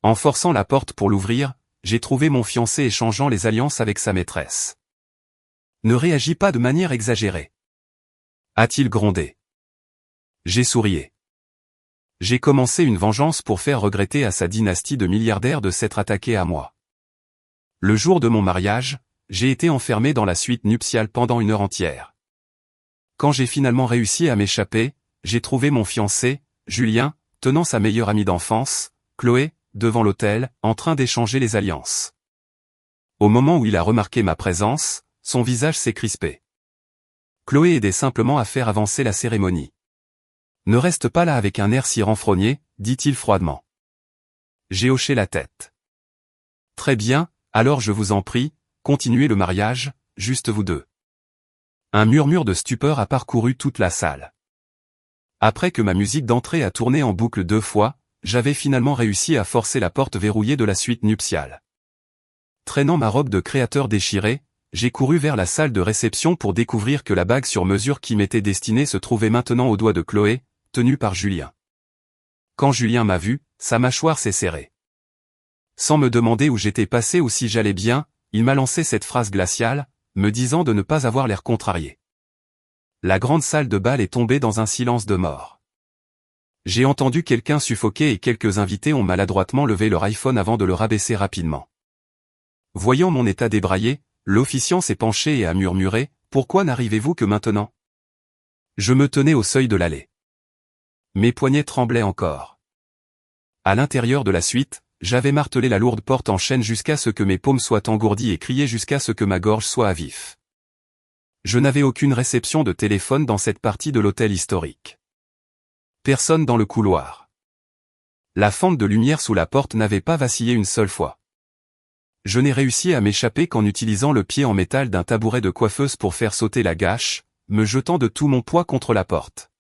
En forçant la porte pour l'ouvrir, j'ai trouvé mon fiancé échangeant les alliances avec sa maîtresse. Ne réagis pas de manière exagérée, a-t-il grondé. J'ai sourié. J'ai commencé une vengeance pour faire regretter à sa dynastie de milliardaires de s'être attaqué à moi. Le jour de mon mariage, j'ai été enfermé dans la suite nuptiale pendant 1 heure entière. Quand j'ai finalement réussi à m'échapper, j'ai trouvé mon fiancé, Julien, tenant sa meilleure amie d'enfance, Chloé, devant l'autel, en train d'échanger les alliances. Au moment où il a remarqué ma présence, son visage s'est crispé. Chloé aidait simplement à faire avancer la cérémonie. Ne reste pas là avec un air si renfrogné, dit-il froidement. J'ai hoché la tête. Très bien, alors je vous en prie, continuez le mariage, juste vous deux. Un murmure de stupeur a parcouru toute la salle. Après que ma musique d'entrée a tourné en boucle 2 fois, j'avais finalement réussi à forcer la porte verrouillée de la suite nuptiale. Traînant ma robe de créateur déchirée, j'ai couru vers la salle de réception pour découvrir que la bague sur mesure qui m'était destinée se trouvait maintenant au doigt de Chloé, tenue par Julien. Quand Julien m'a vu, sa mâchoire s'est serrée. Sans me demander où j'étais passé ou si j'allais bien, il m'a lancé cette phrase glaciale, me disant de ne pas avoir l'air contrarié. La grande salle de bal est tombée dans un silence de mort. J'ai entendu quelqu'un suffoquer et quelques invités ont maladroitement levé leur iPhone avant de le rabaisser rapidement. Voyant mon état débraillé, l'officiant s'est penché et a murmuré « Pourquoi n'arrivez-vous que maintenant ?» Je me tenais au seuil de l'allée. Mes poignets tremblaient encore. À l'intérieur de la suite, j'avais martelé la lourde porte en chaîne jusqu'à ce que mes paumes soient engourdies et crié jusqu'à ce que ma gorge soit à vif. Je n'avais aucune réception de téléphone dans cette partie de l'hôtel historique. Personne dans le couloir. La fente de lumière sous la porte n'avait pas vacillé une seule fois. Je n'ai réussi à m'échapper qu'en utilisant le pied en métal d'un tabouret de coiffeuse pour faire sauter la gâche, me jetant de tout mon poids contre la porte.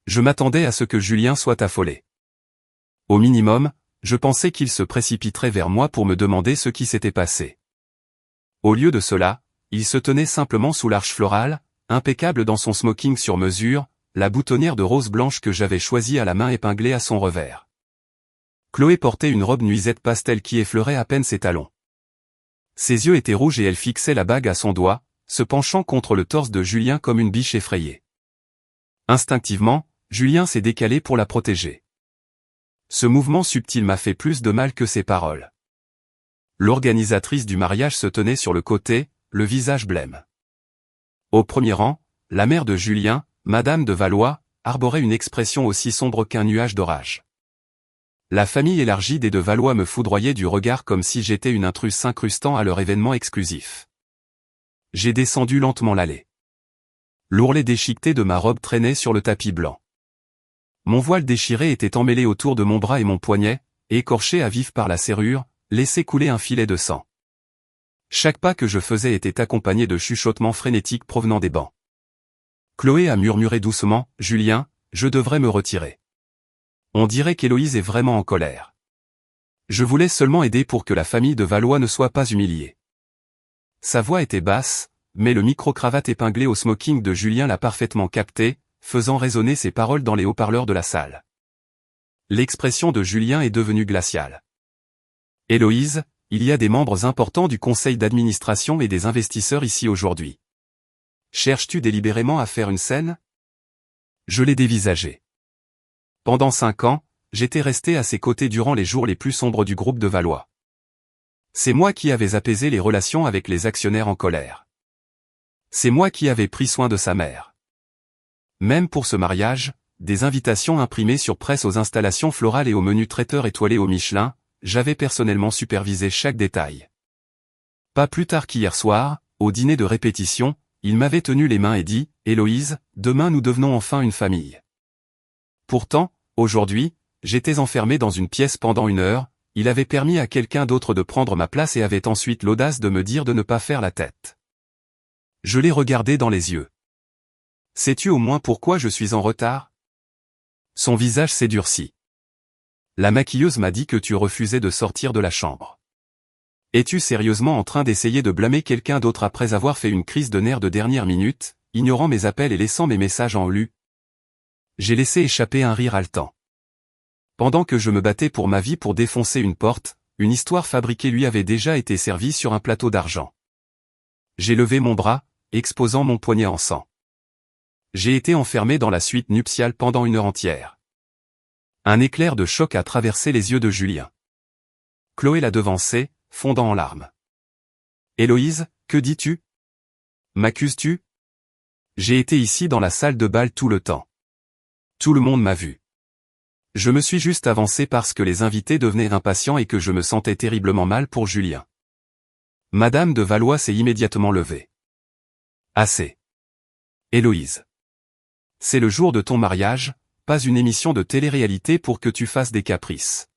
Je m'attendais à ce que Julien soit affolé. Au minimum, je pensais qu'il se précipiterait vers moi pour me demander ce qui s'était passé. Au lieu de cela, il se tenait simplement sous l'arche florale, impeccable dans son smoking sur mesure, la boutonnière de rose blanche que j'avais choisie à la main épinglée à son revers. Chloé portait une robe nuisette pastel qui effleurait à peine ses talons. Ses yeux étaient rouges et elle fixait la bague à son doigt, se penchant contre le torse de Julien comme une biche effrayée. Instinctivement, Julien s'est décalé pour la protéger. Ce mouvement subtil m'a fait plus de mal que ses paroles. L'organisatrice du mariage se tenait sur le côté, le visage blême. Au premier rang, la mère de Julien, Madame de Valois, arborait une expression aussi sombre qu'un nuage d'orage. La famille élargie des de Valois me foudroyait du regard comme si j'étais une intruse s'incrustant à leur événement exclusif. J'ai descendu lentement l'allée. L'ourlet déchiqueté de ma robe traînait sur le tapis blanc. Mon voile déchiré était emmêlé autour de mon bras et mon poignet, écorché à vif par la serrure, laissait couler un filet de sang. Chaque pas que je faisais était accompagné de chuchotements frénétiques provenant des bancs. Chloé a murmuré doucement, « Julien, je devrais me retirer. » On dirait qu'Héloïse est vraiment en colère. Je voulais seulement aider pour que la famille de Valois ne soit pas humiliée. Sa voix était basse, mais le micro-cravate épinglé au smoking de Julien l'a parfaitement capté, faisant résonner ses paroles dans les haut-parleurs de la salle. L'expression de Julien est devenue glaciale. « Héloïse, il y a des membres importants du conseil d'administration et des investisseurs ici aujourd'hui. Cherches-tu délibérément à faire une scène ?» Je l'ai dévisagé. Pendant 5 ans, j'étais resté à ses côtés durant les jours les plus sombres du groupe de Valois. C'est moi qui avais apaisé les relations avec les actionnaires en colère. C'est moi qui avais pris soin de sa mère. Même pour ce mariage, des invitations imprimées sur presse aux installations florales et aux menus traiteurs étoilés au Michelin, j'avais personnellement supervisé chaque détail. Pas plus tard qu'hier soir, au dîner de répétition, il m'avait tenu les mains et dit « Héloïse, demain nous devenons enfin une famille. » Pourtant, aujourd'hui, j'étais enfermé dans une pièce pendant 1 heure, il avait permis à quelqu'un d'autre de prendre ma place et avait ensuite l'audace de me dire de ne pas faire la tête. Je l'ai regardé dans les yeux. « Sais-tu au moins pourquoi je suis en retard ?» Son visage s'est durci. « La maquilleuse m'a dit que tu refusais de sortir de la chambre. Es-tu sérieusement en train d'essayer de blâmer quelqu'un d'autre après avoir fait une crise de nerfs de dernière minute, ignorant mes appels et laissant mes messages en lu ?» J'ai laissé échapper un rire haletant. Pendant que je me battais pour ma vie pour défoncer une porte, une histoire fabriquée lui avait déjà été servie sur un plateau d'argent. J'ai levé mon bras, exposant mon poignet en sang. J'ai été enfermé dans la suite nuptiale pendant 1 heure entière. Un éclair de choc a traversé les yeux de Julien. Chloé l'a devancé, fondant en larmes. « Héloïse, que dis-tu? M'accuses-tu? J'ai été ici dans la salle de bal tout le temps. Tout le monde m'a vu. Je me suis juste avancé parce que les invités devenaient impatients et que je me sentais terriblement mal pour Julien. » Madame de Valois s'est immédiatement levée. « Assez. Héloïse. C'est le jour de ton mariage, pas une émission de télé-réalité pour que tu fasses des caprices.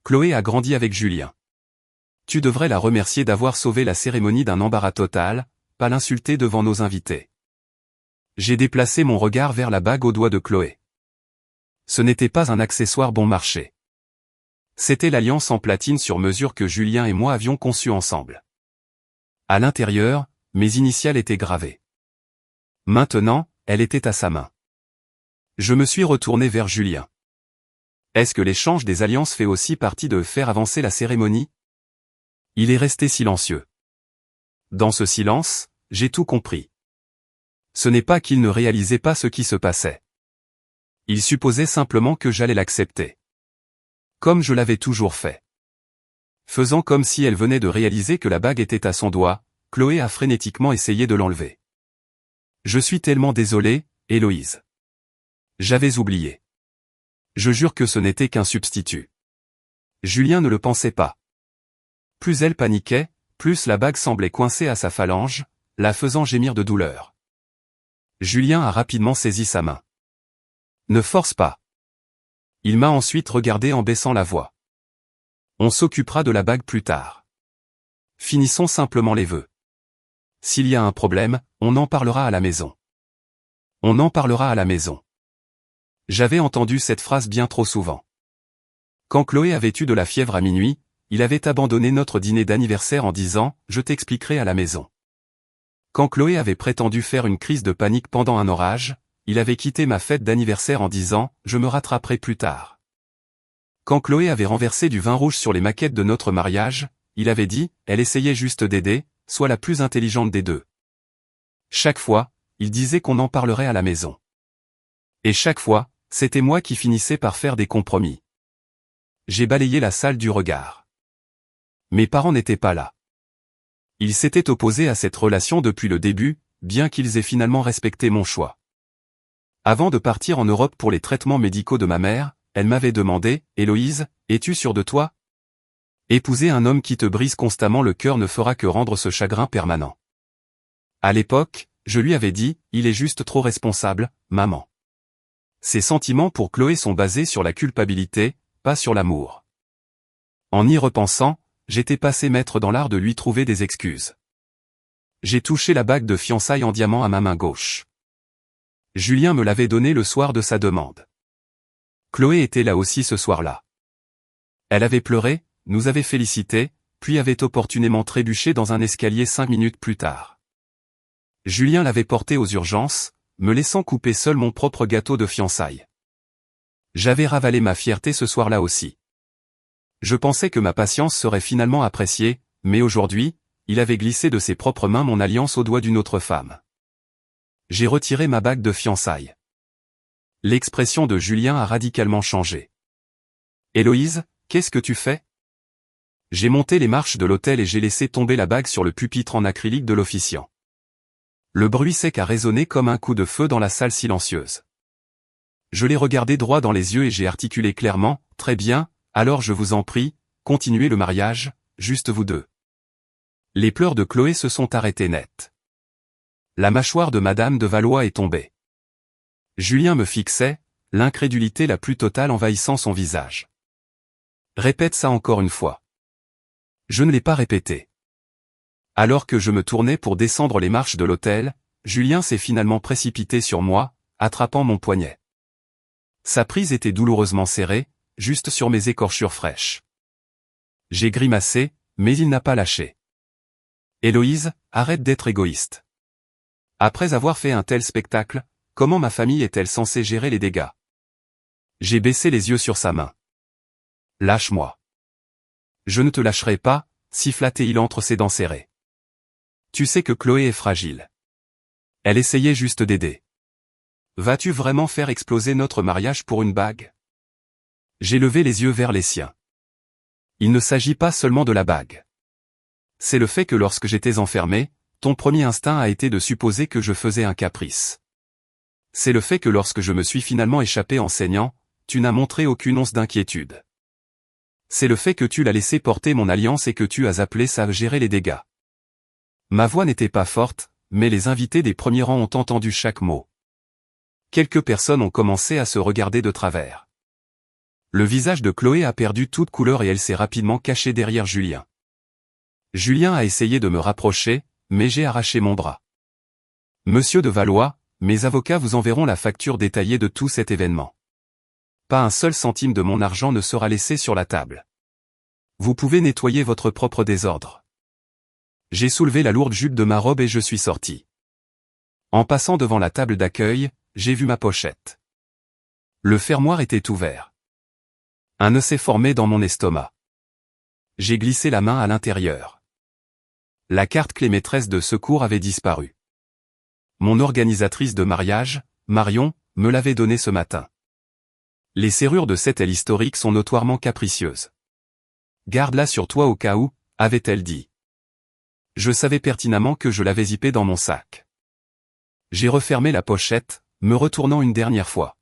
Chloé a grandi avec Julien. Tu devrais la remercier d'avoir sauvé la cérémonie d'un embarras total, pas l'insulter devant nos invités. » J'ai déplacé mon regard vers la bague au doigt de Chloé. Ce n'était pas un accessoire bon marché. C'était l'alliance en platine sur mesure que Julien et moi avions conçue ensemble. À l'intérieur, mes initiales étaient gravées. Maintenant, elle était à sa main. Je me suis retourné vers Julien. Est-ce que l'échange des alliances fait aussi partie de faire avancer la cérémonie? Il est resté silencieux. Dans ce silence, j'ai tout compris. Ce n'est pas qu'il ne réalisait pas ce qui se passait. Il supposait simplement que j'allais l'accepter. Comme je l'avais toujours fait. Faisant comme si elle venait de réaliser que la bague était à son doigt, Chloé a frénétiquement essayé de l'enlever. Je suis tellement désolé, Héloïse. J'avais oublié. Je jure que ce n'était qu'un substitut. Julien ne le pensait pas. Plus elle paniquait, plus la bague semblait coincée à sa phalange, la faisant gémir de douleur. Julien a rapidement saisi sa main. Ne force pas. Il m'a ensuite regardé en baissant la voix. On s'occupera de la bague plus tard. Finissons simplement les vœux. S'il y a un problème, on en parlera à la maison. On en parlera à la maison. J'avais entendu cette phrase bien trop souvent. Quand Chloé avait eu de la fièvre à minuit, il avait abandonné notre dîner d'anniversaire en disant « Je t'expliquerai à la maison ». Quand Chloé avait prétendu faire une crise de panique pendant un orage, il avait quitté ma fête d'anniversaire en disant « Je me rattraperai plus tard ». Quand Chloé avait renversé du vin rouge sur les maquettes de notre mariage, il avait dit « Elle essayait juste d'aider, sois la plus intelligente des deux ». Chaque fois, il disait qu'on en parlerait à la maison. Et chaque fois, c'était moi qui finissais par faire des compromis. J'ai balayé la salle du regard. Mes parents n'étaient pas là. Ils s'étaient opposés à cette relation depuis le début, bien qu'ils aient finalement respecté mon choix. Avant de partir en Europe pour les traitements médicaux de ma mère, elle m'avait demandé « Héloïse, es-tu sûre de toi? Épouser un homme qui te brise constamment le cœur ne fera que rendre ce chagrin permanent. » À l'époque, je lui avais dit « Il est juste trop responsable, maman. » Ses sentiments pour Chloé sont basés sur la culpabilité, pas sur l'amour. En y repensant, j'étais passé maître dans l'art de lui trouver des excuses. J'ai touché la bague de fiançailles en diamant à ma main gauche. Julien me l'avait donnée le soir de sa demande. Chloé était là aussi ce soir-là. Elle avait pleuré, nous avait félicités, puis avait opportunément trébuché dans un escalier 5 minutes plus tard. Julien l'avait portée aux urgences, me laissant couper seul mon propre gâteau de fiançailles. J'avais ravalé ma fierté ce soir-là aussi. Je pensais que ma patience serait finalement appréciée, mais aujourd'hui, il avait glissé de ses propres mains mon alliance au doigt d'une autre femme. J'ai retiré ma bague de fiançailles. L'expression de Julien a radicalement changé. « Héloïse, qu'est-ce que tu fais ?» J'ai monté les marches de l'hôtel et j'ai laissé tomber la bague sur le pupitre en acrylique de l'officiant. Le bruit sec a résonné comme un coup de feu dans la salle silencieuse. Je l'ai regardé droit dans les yeux et j'ai articulé clairement, « Très bien, alors je vous en prie, continuez le mariage, juste vous deux. » Les pleurs de Chloé se sont arrêtés net. La mâchoire de Madame de Valois est tombée. Julien me fixait, l'incrédulité la plus totale envahissant son visage. « Répète ça encore une fois. » Je ne l'ai pas répété. Alors que je me tournais pour descendre les marches de l'hôtel, Julien s'est finalement précipité sur moi, attrapant mon poignet. Sa prise était douloureusement serrée, juste sur mes écorchures fraîches. J'ai grimacé, mais il n'a pas lâché. « Héloïse, arrête d'être égoïste. Après avoir fait un tel spectacle, comment ma famille est-elle censée gérer les dégâts? J'ai baissé les yeux sur sa main. Lâche-moi. Je ne te lâcherai pas, siffla-t-il entre ses dents serrées. Tu sais que Chloé est fragile. Elle essayait juste d'aider. Vas-tu vraiment faire exploser notre mariage pour une bague? J'ai levé les yeux vers les siens. Il ne s'agit pas seulement de la bague. C'est le fait que lorsque j'étais enfermé, ton premier instinct a été de supposer que je faisais un caprice. C'est le fait que lorsque je me suis finalement échappé en saignant, tu n'as montré aucune once d'inquiétude. C'est le fait que tu l'as laissé porter mon alliance et que tu as appelé ça à gérer les dégâts. Ma voix n'était pas forte, mais les invités des premiers rangs ont entendu chaque mot. Quelques personnes ont commencé à se regarder de travers. Le visage de Chloé a perdu toute couleur et elle s'est rapidement cachée derrière Julien. Julien a essayé de me rapprocher, mais j'ai arraché mon bras. Monsieur de Valois, mes avocats vous enverront la facture détaillée de tout cet événement. Pas un seul centime de mon argent ne sera laissé sur la table. Vous pouvez nettoyer votre propre désordre. J'ai soulevé la lourde jupe de ma robe et je suis sorti. En passant devant la table d'accueil, j'ai vu ma pochette. Le fermoir était ouvert. Un nœud s'est formé dans mon estomac. J'ai glissé la main à l'intérieur. La carte clé maîtresse de secours avait disparu. Mon organisatrice de mariage, Marion, me l'avait donnée ce matin. Les serrures de cette aile historique sont notoirement capricieuses. Garde-la sur toi au cas où, avait-elle dit. Je savais pertinemment que je l'avais zippée dans mon sac. J'ai refermé la pochette, me retournant une dernière fois.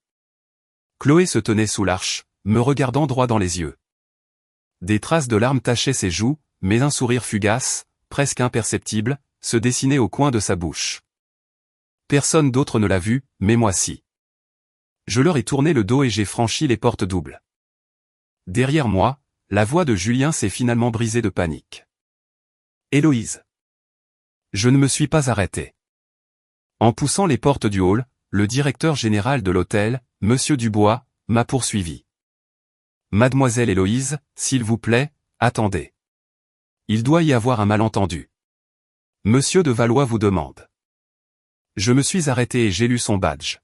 Chloé se tenait sous l'arche, me regardant droit dans les yeux. Des traces de larmes tachaient ses joues, mais un sourire fugace, presque imperceptible, se dessinait au coin de sa bouche. Personne d'autre ne l'a vu, mais moi si. Je leur ai tourné le dos et j'ai franchi les portes doubles. Derrière moi, la voix de Julien s'est finalement brisée de panique. Héloïse. Je ne me suis pas arrêté. En poussant les portes du hall, le directeur général de l'hôtel, Monsieur Dubois, m'a poursuivi. Mademoiselle Héloïse, s'il vous plaît, attendez. Il doit y avoir un malentendu. Monsieur de Valois vous demande. Je me suis arrêté et j'ai lu son badge.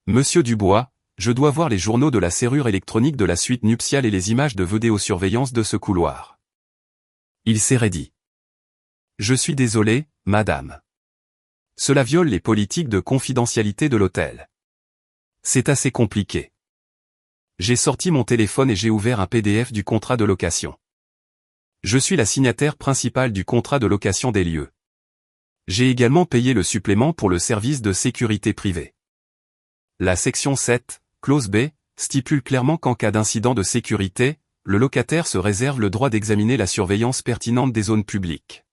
Monsieur Dubois, je dois voir les journaux de la serrure électronique de la suite nuptiale et les images de vidéosurveillance de ce couloir. Il s'est raidi. Je suis désolé, madame. Cela viole les politiques de confidentialité de l'hôtel. C'est assez compliqué. J'ai sorti mon téléphone et j'ai ouvert un PDF du contrat de location. Je suis la signataire principale du contrat de location des lieux. J'ai également payé le supplément pour le service de sécurité privée. La section 7, clause B, stipule clairement qu'en cas d'incident de sécurité, le locataire se réserve le droit d'examiner la surveillance pertinente des zones publiques.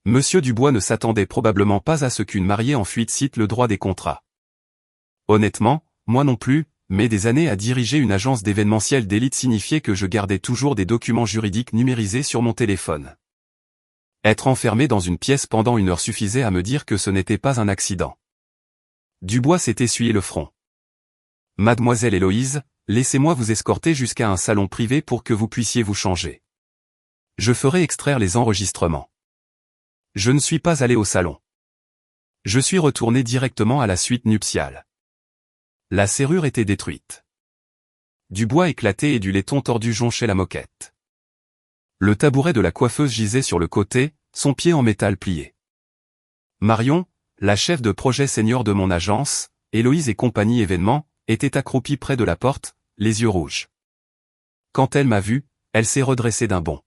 Monsieur Dubois ne s'attendait probablement pas à ce qu'une mariée en fuite cite le droit des contrats. Honnêtement, moi non plus, mais des années à diriger une agence d'événementiel d'élite signifiait que je gardais toujours des documents juridiques numérisés sur mon téléphone. Être enfermé dans une pièce pendant une heure suffisait à me dire que ce n'était pas un accident. Dubois s'est essuyé le front. Mademoiselle Héloïse, laissez-moi vous escorter jusqu'à un salon privé pour que vous puissiez vous changer. Je ferai extraire les enregistrements. Je ne suis pas allé au salon. Je suis retourné directement à la suite nuptiale. La serrure était détruite. Du bois éclaté et du laiton tordu jonchaient la moquette. Le tabouret de la coiffeuse gisait sur le côté, son pied en métal plié. Marion, la chef de projet senior de mon agence, Héloïse et compagnie événements, était accroupie près de la porte, les yeux rouges. Quand elle m'a vu, elle s'est redressée d'un bond.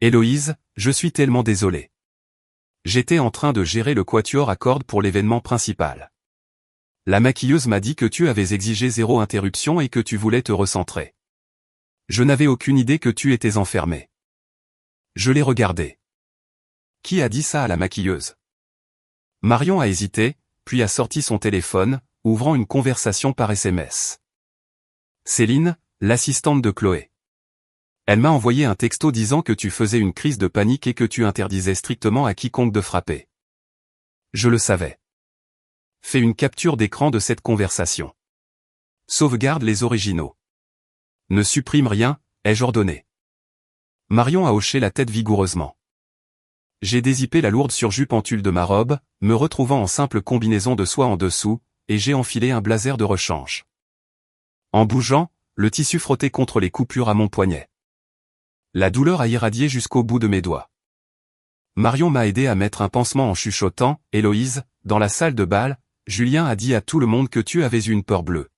Héloïse, je suis tellement désolé. J'étais en train de gérer le quatuor à cordes pour l'événement principal. La maquilleuse m'a dit que tu avais exigé 0 interruption et que tu voulais te recentrer. Je n'avais aucune idée que tu étais enfermé. Je l'ai regardé. Qui a dit ça à la maquilleuse? Marion a hésité, puis a sorti son téléphone, ouvrant une conversation par SMS. Céline, l'assistante de Chloé. Elle m'a envoyé un texto disant que tu faisais une crise de panique et que tu interdisais strictement à quiconque de frapper. Je le savais. Fais une capture d'écran de cette conversation. Sauvegarde les originaux. Ne supprime rien, ai-je ordonné. Marion a hoché la tête vigoureusement. J'ai dézippé la lourde surjupe en tulle de ma robe, me retrouvant en simple combinaison de soie en dessous, et j'ai enfilé un blazer de rechange. En bougeant, le tissu frottait contre les coupures à mon poignet. La douleur a irradié jusqu'au bout de mes doigts. Marion m'a aidé à mettre un pansement en chuchotant « Héloïse, dans la salle de bal, Julien a dit à tout le monde que tu avais une peur bleue.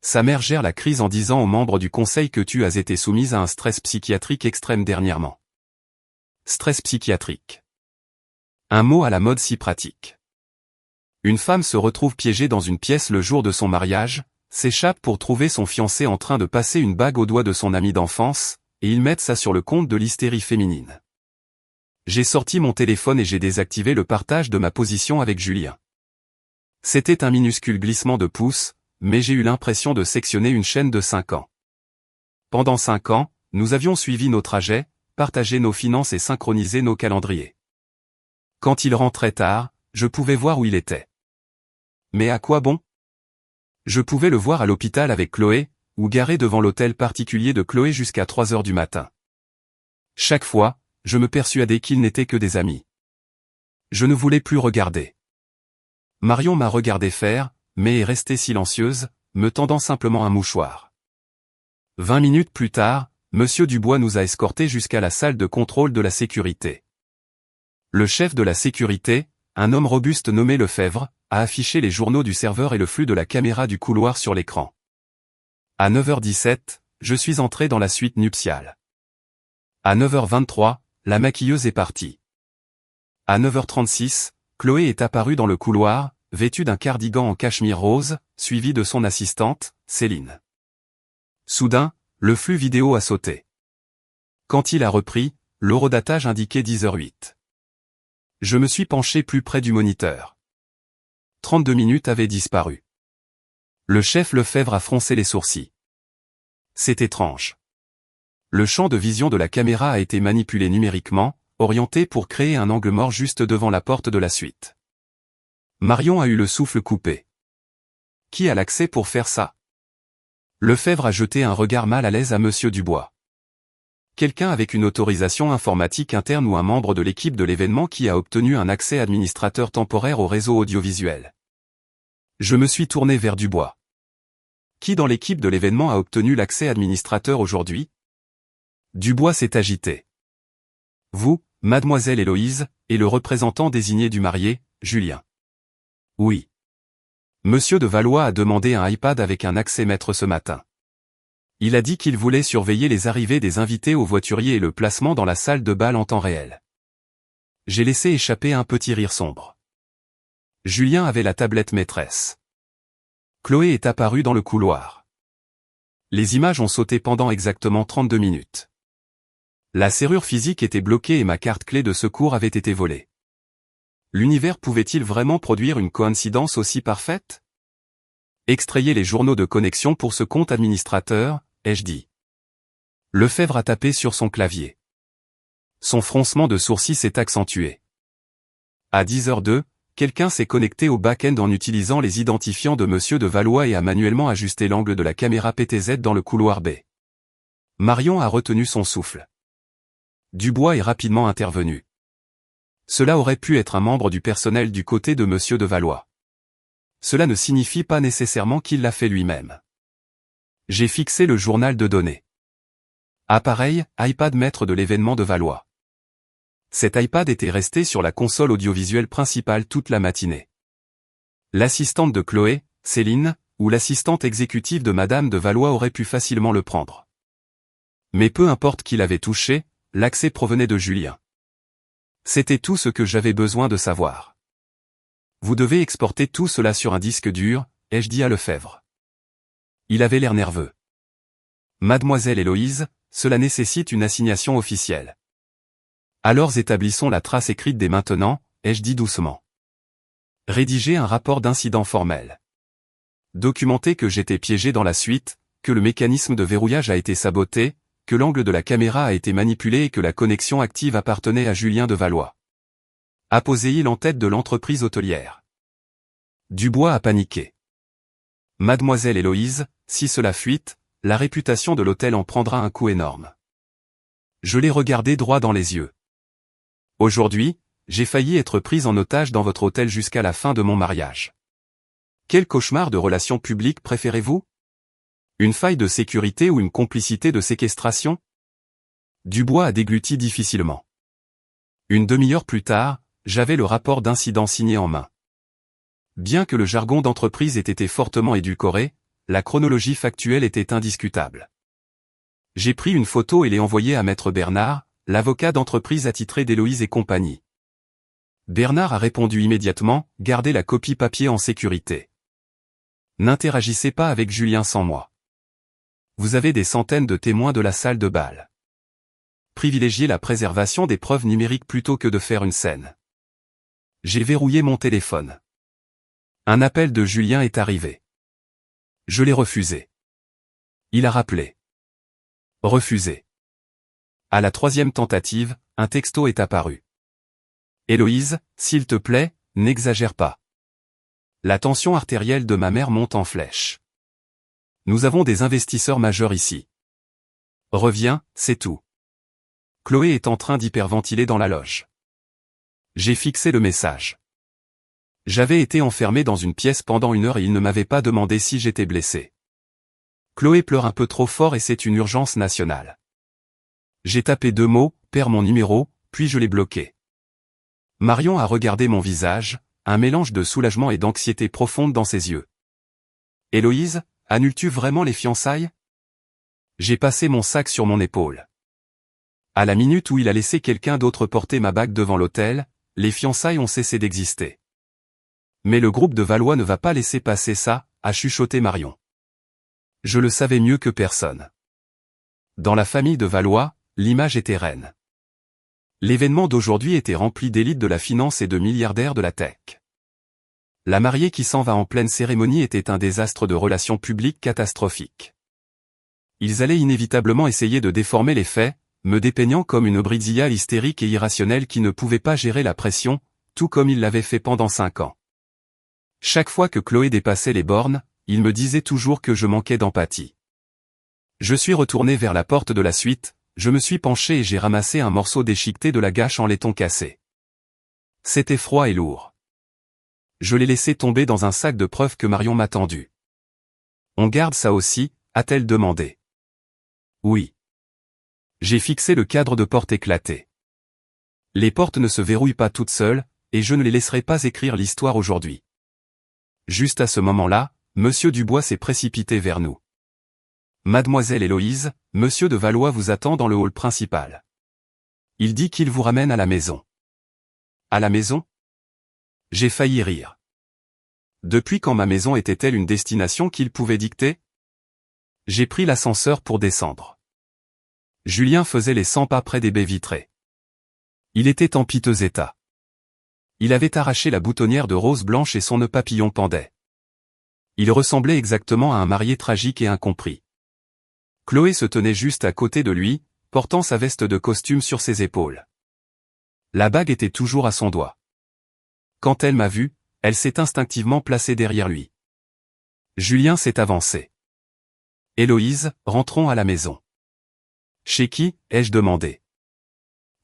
Sa mère gère la crise en disant aux membres du conseil que tu as été soumise à un stress psychiatrique extrême dernièrement. » Stress psychiatrique. Un mot à la mode si pratique. Une femme se retrouve piégée dans une pièce le jour de son mariage, s'échappe pour trouver son fiancé en train de passer une bague au doigt de son ami d'enfance, et ils mettent ça sur le compte de l'hystérie féminine. J'ai sorti mon téléphone et j'ai désactivé le partage de ma position avec Julien. C'était un minuscule glissement de pouce, mais j'ai eu l'impression de sectionner une chaîne de 5 ans. Pendant 5 ans, nous avions suivi nos trajets, partagé nos finances et synchronisé nos calendriers. Quand il rentrait tard, je pouvais voir où il était. Mais à quoi bon? Je pouvais le voir à l'hôpital avec Chloé, ou garé devant l'hôtel particulier de Chloé jusqu'à 3 heures du matin. Chaque fois, je me persuadais qu'ils n'étaient que des amis. Je ne voulais plus regarder. Marion m'a regardé faire, mais est restée silencieuse, me tendant simplement un mouchoir. 20 minutes plus tard, Monsieur Dubois nous a escortés jusqu'à la salle de contrôle de la sécurité. Le chef de la sécurité, un homme robuste nommé Lefebvre, a affiché les journaux du serveur et le flux de la caméra du couloir sur l'écran. À 9h17, je suis entré dans la suite nuptiale. À 9h23, la maquilleuse est partie. À 9h36, Chloé est apparue dans le couloir, vêtue d'un cardigan en cachemire rose, suivie de son assistante, Céline. Soudain, le flux vidéo a sauté. Quand il a repris, l'horodatage indiquait 10h08. Je me suis penché plus près du moniteur. 32 minutes avaient disparu. Le chef Lefebvre a froncé les sourcils. C'est étrange. Le champ de vision de la caméra a été manipulé numériquement, orienté pour créer un angle mort juste devant la porte de la suite. Marion a eu le souffle coupé. Qui a l'accès pour faire ça? Lefebvre a jeté un regard mal à l'aise à Monsieur Dubois. Quelqu'un avec une autorisation informatique interne ou un membre de l'équipe de l'événement qui a obtenu un accès administrateur temporaire au réseau audiovisuel. Je me suis tourné vers Dubois. Qui dans l'équipe de l'événement a obtenu l'accès administrateur aujourd'hui? Dubois s'est agité. Vous, mademoiselle Héloïse, et le représentant désigné du marié, Julien. Oui. Monsieur de Valois a demandé un iPad avec un accès maître ce matin. Il a dit qu'il voulait surveiller les arrivées des invités au voiturier et le placement dans la salle de bal en temps réel. J'ai laissé échapper un petit rire sombre. Julien avait la tablette maîtresse. Chloé est apparue dans le couloir. Les images ont sauté pendant exactement 32 minutes. La serrure physique était bloquée et ma carte clé de secours avait été volée. L'univers pouvait-il vraiment produire une coïncidence aussi parfaite? Extrayez les journaux de connexion pour ce compte administrateur, ai-je dit. Lefebvre a tapé sur son clavier. Son froncement de sourcils s'est accentué. À 10h02, quelqu'un s'est connecté au back-end en utilisant les identifiants de Monsieur de Valois et a manuellement ajusté l'angle de la caméra PTZ dans le couloir B. Marion a retenu son souffle. Dubois est rapidement intervenu. Cela aurait pu être un membre du personnel du côté de Monsieur de Valois. Cela ne signifie pas nécessairement qu'il l'a fait lui-même. J'ai fixé le journal de données. Appareil, iPad maître de l'événement de Valois. Cet iPad était resté sur la console audiovisuelle principale toute la matinée. L'assistante de Chloé, Céline, ou l'assistante exécutive de Madame de Valois aurait pu facilement le prendre. Mais peu importe qui l'avait touché, l'accès provenait de Julien. C'était tout ce que j'avais besoin de savoir. Vous devez exporter tout cela sur un disque dur, ai-je dit à Lefebvre. Il avait l'air nerveux. Mademoiselle Héloïse, cela nécessite une assignation officielle. Alors établissons la trace écrite dès maintenant, ai-je dit doucement. Rédigez un rapport d'incident formel. Documentez que j'étais piégé dans la suite, que le mécanisme de verrouillage a été saboté, que l'angle de la caméra a été manipulé et que la connexion active appartenait à Julien de Valois. Apposez-il en tête de l'entreprise hôtelière. Dubois a paniqué. Mademoiselle Héloïse, si cela fuite, la réputation de l'hôtel en prendra un coup énorme. Je l'ai regardé droit dans les yeux. Aujourd'hui, j'ai failli être prise en otage dans votre hôtel jusqu'à la fin de mon mariage. Quel cauchemar de relations publiques préférez-vous? Une faille de sécurité ou une complicité de séquestration? Dubois a dégluti difficilement. Une demi-heure plus tard, j'avais le rapport d'incident signé en main. Bien que le jargon d'entreprise ait été fortement édulcoré, la chronologie factuelle était indiscutable. J'ai pris une photo et l'ai envoyée à Maître Bernard, l'avocat d'entreprise attitré d'Héloïse et compagnie. Bernard a répondu immédiatement, « Gardez la copie papier en sécurité. N'interagissez pas avec Julien sans moi. Vous avez des centaines de témoins de la salle de bal. Privilégiez la préservation des preuves numériques plutôt que de faire une scène. » J'ai verrouillé mon téléphone. Un appel de Julien est arrivé. Je l'ai refusé. Il a rappelé. Refusé. À la troisième tentative, un texto est apparu. Héloïse, s'il te plaît, n'exagère pas. La tension artérielle de ma mère monte en flèche. Nous avons des investisseurs majeurs ici. Reviens, c'est tout. Chloé est en train d'hyperventiler dans la loge. J'ai fixé le message. J'avais été enfermé dans une pièce pendant 1 heure et il ne m'avait pas demandé si j'étais blessé. Chloé pleure un peu trop fort et c'est une urgence nationale. J'ai tapé 2 mots, perds mon numéro, puis je l'ai bloqué. Marion a regardé mon visage, un mélange de soulagement et d'anxiété profonde dans ses yeux. Héloïse, annules-tu vraiment les fiançailles? J'ai passé mon sac sur mon épaule. À la minute où il a laissé quelqu'un d'autre porter ma bague devant l'hôtel, les fiançailles ont cessé d'exister. Mais le groupe de Valois ne va pas laisser passer ça, a chuchoté Marion. Je le savais mieux que personne. Dans la famille de Valois, l'image était reine. L'événement d'aujourd'hui était rempli d'élites de la finance et de milliardaires de la tech. La mariée qui s'en va en pleine cérémonie était un désastre de relations publiques catastrophique. Ils allaient inévitablement essayer de déformer les faits, me dépeignant comme une brisiale hystérique et irrationnelle qui ne pouvait pas gérer la pression, tout comme ils l'avaient fait pendant 5 ans. Chaque fois que Chloé dépassait les bornes, il me disait toujours que je manquais d'empathie. Je suis retourné vers la porte de la suite, je me suis penché et j'ai ramassé un morceau déchiqueté de la gâche en laiton cassé. C'était froid et lourd. Je l'ai laissé tomber dans un sac de preuves que Marion m'a tendu. On garde ça aussi, a-t-elle demandé. Oui. J'ai fixé le cadre de porte éclaté. Les portes ne se verrouillent pas toutes seules, et je ne les laisserai pas écrire l'histoire aujourd'hui. Juste à ce moment-là, Monsieur Dubois s'est précipité vers nous. Mademoiselle Héloïse, Monsieur de Valois vous attend dans le hall principal. Il dit qu'il vous ramène à la maison. À la maison? J'ai failli rire. Depuis quand ma maison était-elle une destination qu'il pouvait dicter? J'ai pris l'ascenseur pour descendre. Julien faisait les 100 pas près des baies vitrées. Il était en piteux état. Il avait arraché la boutonnière de rose blanche et son nœud papillon pendait. Il ressemblait exactement à un marié tragique et incompris. Chloé se tenait juste à côté de lui, portant sa veste de costume sur ses épaules. La bague était toujours à son doigt. Quand elle m'a vu, elle s'est instinctivement placée derrière lui. Julien s'est avancé. Héloïse, rentrons à la maison. Chez qui, ai-je demandé.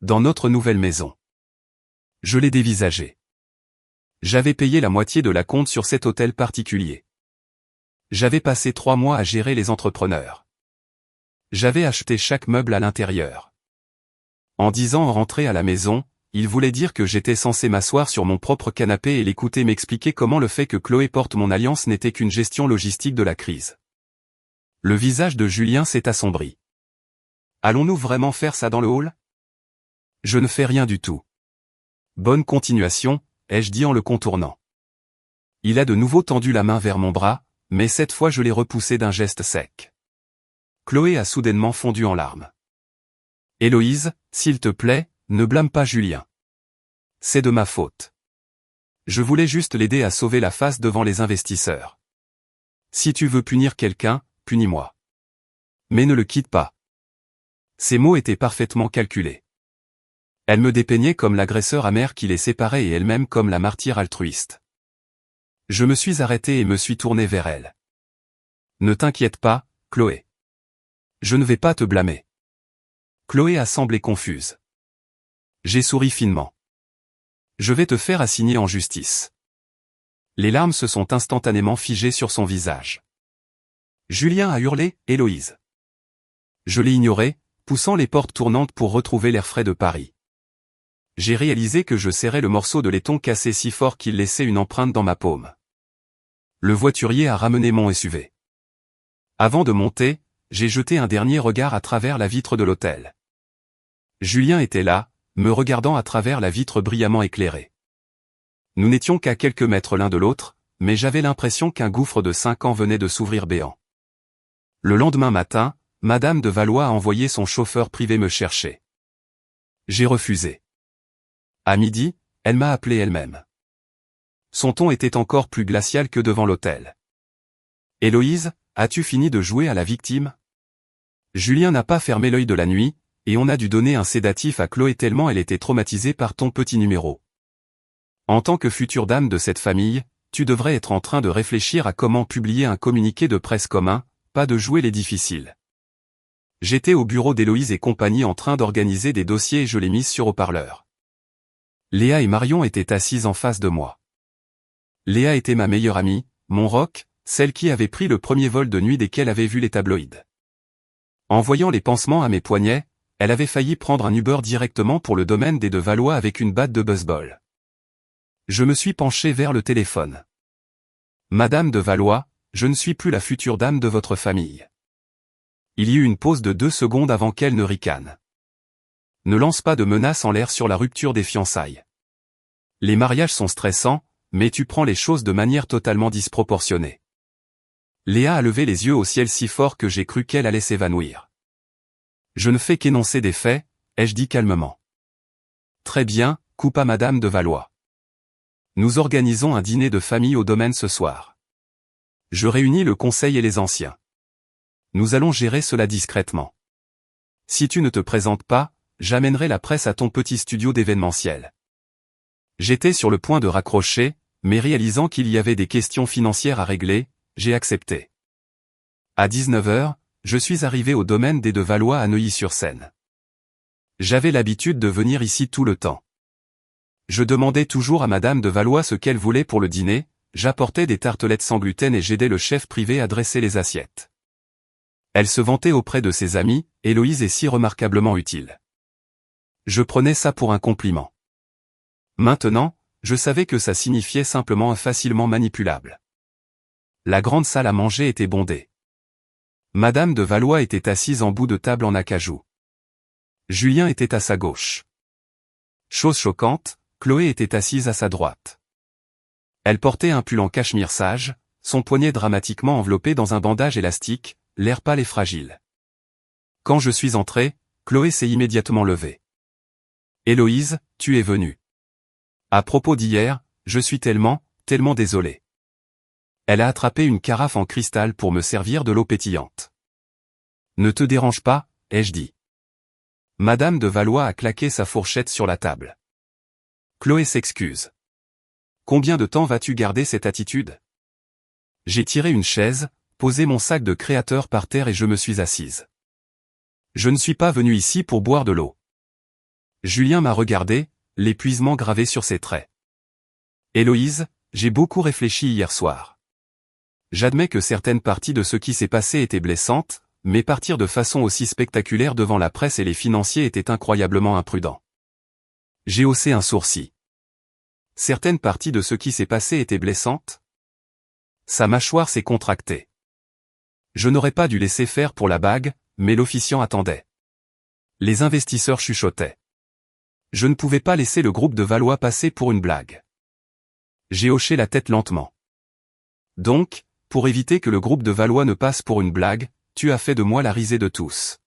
Dans notre nouvelle maison. Je l'ai dévisagé. J'avais payé la moitié de la compte sur cet hôtel particulier. J'avais passé 3 mois à gérer les entrepreneurs. J'avais acheté chaque meuble à l'intérieur. En disant rentrer à la maison, il voulait dire que j'étais censé m'asseoir sur mon propre canapé et l'écouter m'expliquer comment le fait que Chloé porte mon alliance n'était qu'une gestion logistique de la crise. Le visage de Julien s'est assombri. Allons-nous vraiment faire ça dans le hall? Je ne fais rien du tout. Bonne continuation, ai-je dit en le contournant. Il a de nouveau tendu la main vers mon bras, mais cette fois je l'ai repoussé d'un geste sec. Chloé a soudainement fondu en larmes. Héloïse, s'il te plaît, ne blâme pas Julien. C'est de ma faute. Je voulais juste l'aider à sauver la face devant les investisseurs. Si tu veux punir quelqu'un, punis-moi. Mais ne le quitte pas. Ces mots étaient parfaitement calculés. Elle me dépeignait comme l'agresseur amer qui les séparait et elle-même comme la martyre altruiste. Je me suis arrêté et me suis tourné vers elle. Ne t'inquiète pas, Chloé. Je ne vais pas te blâmer. Chloé a semblé confuse. J'ai souri finement. Je vais te faire assigner en justice. Les larmes se sont instantanément figées sur son visage. Julien a hurlé, Héloïse. Je l'ai ignoré, poussant les portes tournantes pour retrouver l'air frais de Paris. J'ai réalisé que je serrais le morceau de laiton cassé si fort qu'il laissait une empreinte dans ma paume. Le voiturier a ramené mon SUV. Avant de monter, j'ai jeté un dernier regard à travers la vitre de l'hôtel. Julien était là, me regardant à travers la vitre brillamment éclairée. Nous n'étions qu'à quelques mètres l'un de l'autre, mais j'avais l'impression qu'un gouffre de 5 ans venait de s'ouvrir béant. Le lendemain matin, Madame de Valois a envoyé son chauffeur privé me chercher. J'ai refusé. À midi, elle m'a appelé elle-même. Son ton était encore plus glacial que devant l'hôtel. « Héloïse, as-tu fini de jouer à la victime ? Julien n'a pas fermé l'œil de la nuit, et on a dû donner un sédatif à Chloé tellement elle était traumatisée par ton petit numéro. En tant que future dame de cette famille, tu devrais être en train de réfléchir à comment publier un communiqué de presse commun, pas de jouer les difficiles. » J'étais au bureau d'Héloïse et compagnie en train d'organiser des dossiers et je l'ai mise sur haut-parleur. Léa et Marion étaient assises en face de moi. Léa était ma meilleure amie, mon roc, celle qui avait pris le premier vol de nuit dès qu'elle avait vu les tabloïds. En voyant les pansements à mes poignets, elle avait failli prendre un Uber directement pour le domaine des de Valois avec une batte de baseball. Je me suis penché vers le téléphone. « Madame de Valois, je ne suis plus la future dame de votre famille. » Il y eut une pause de 2 secondes avant qu'elle ne ricane. « Ne lance pas de menaces en l'air sur la rupture des fiançailles. Les mariages sont stressants, mais tu prends les choses de manière totalement disproportionnée. » Léa a levé les yeux au ciel si fort que j'ai cru qu'elle allait s'évanouir. « Je ne fais qu'énoncer des faits, ai-je dit calmement. »« Très bien, coupa Madame de Valois. Nous organisons un dîner de famille au domaine ce soir. Je réunis le conseil et les anciens. Nous allons gérer cela discrètement. Si tu ne te présentes pas, j'amènerai la presse à ton petit studio d'événementiel. » J'étais sur le point de raccrocher, mais réalisant qu'il y avait des questions financières à régler, j'ai accepté. À 19h, je suis arrivé au domaine des de Valois à Neuilly-sur-Seine. J'avais l'habitude de venir ici tout le temps. Je demandais toujours à Madame de Valois ce qu'elle voulait pour le dîner, j'apportais des tartelettes sans gluten et j'aidais le chef privé à dresser les assiettes. Elle se vantait auprès de ses amis, Héloïse est si remarquablement utile. Je prenais ça pour un compliment. Maintenant, je savais que ça signifiait simplement facilement manipulable. La grande salle à manger était bondée. Madame de Valois était assise en bout de table en acajou. Julien était à sa gauche. Chose choquante, Chloé était assise à sa droite. Elle portait un pull en cachemire sage, son poignet dramatiquement enveloppé dans un bandage élastique, l'air pâle et fragile. Quand je suis entré, Chloé s'est immédiatement levée. « Héloïse, tu es venue. À propos d'hier, je suis tellement désolé. » Elle a attrapé une carafe en cristal pour me servir de l'eau pétillante. « Ne te dérange pas, ai-je dit. » Madame de Valois a claqué sa fourchette sur la table. Chloé s'excuse. « Combien de temps vas-tu garder cette attitude ? » J'ai tiré une chaise, posé mon sac de créateur par terre et je me suis assise. Je ne suis pas venu ici pour boire de l'eau. Julien m'a regardé, l'épuisement gravé sur ses traits. « Héloïse, j'ai beaucoup réfléchi hier soir. J'admets que certaines parties de ce qui s'est passé étaient blessantes, mais partir de façon aussi spectaculaire devant la presse et les financiers était incroyablement imprudent. » J'ai haussé un sourcil. Certaines parties de ce qui s'est passé étaient blessantes ? Sa mâchoire s'est contractée. Je n'aurais pas dû laisser faire pour la bague, mais l'officiant attendait. Les investisseurs chuchotaient. Je ne pouvais pas laisser le groupe de Valois passer pour une blague. J'ai hoché la tête lentement. Donc, pour éviter que le groupe de Valois ne passe pour une blague, tu as fait de moi la risée de tous.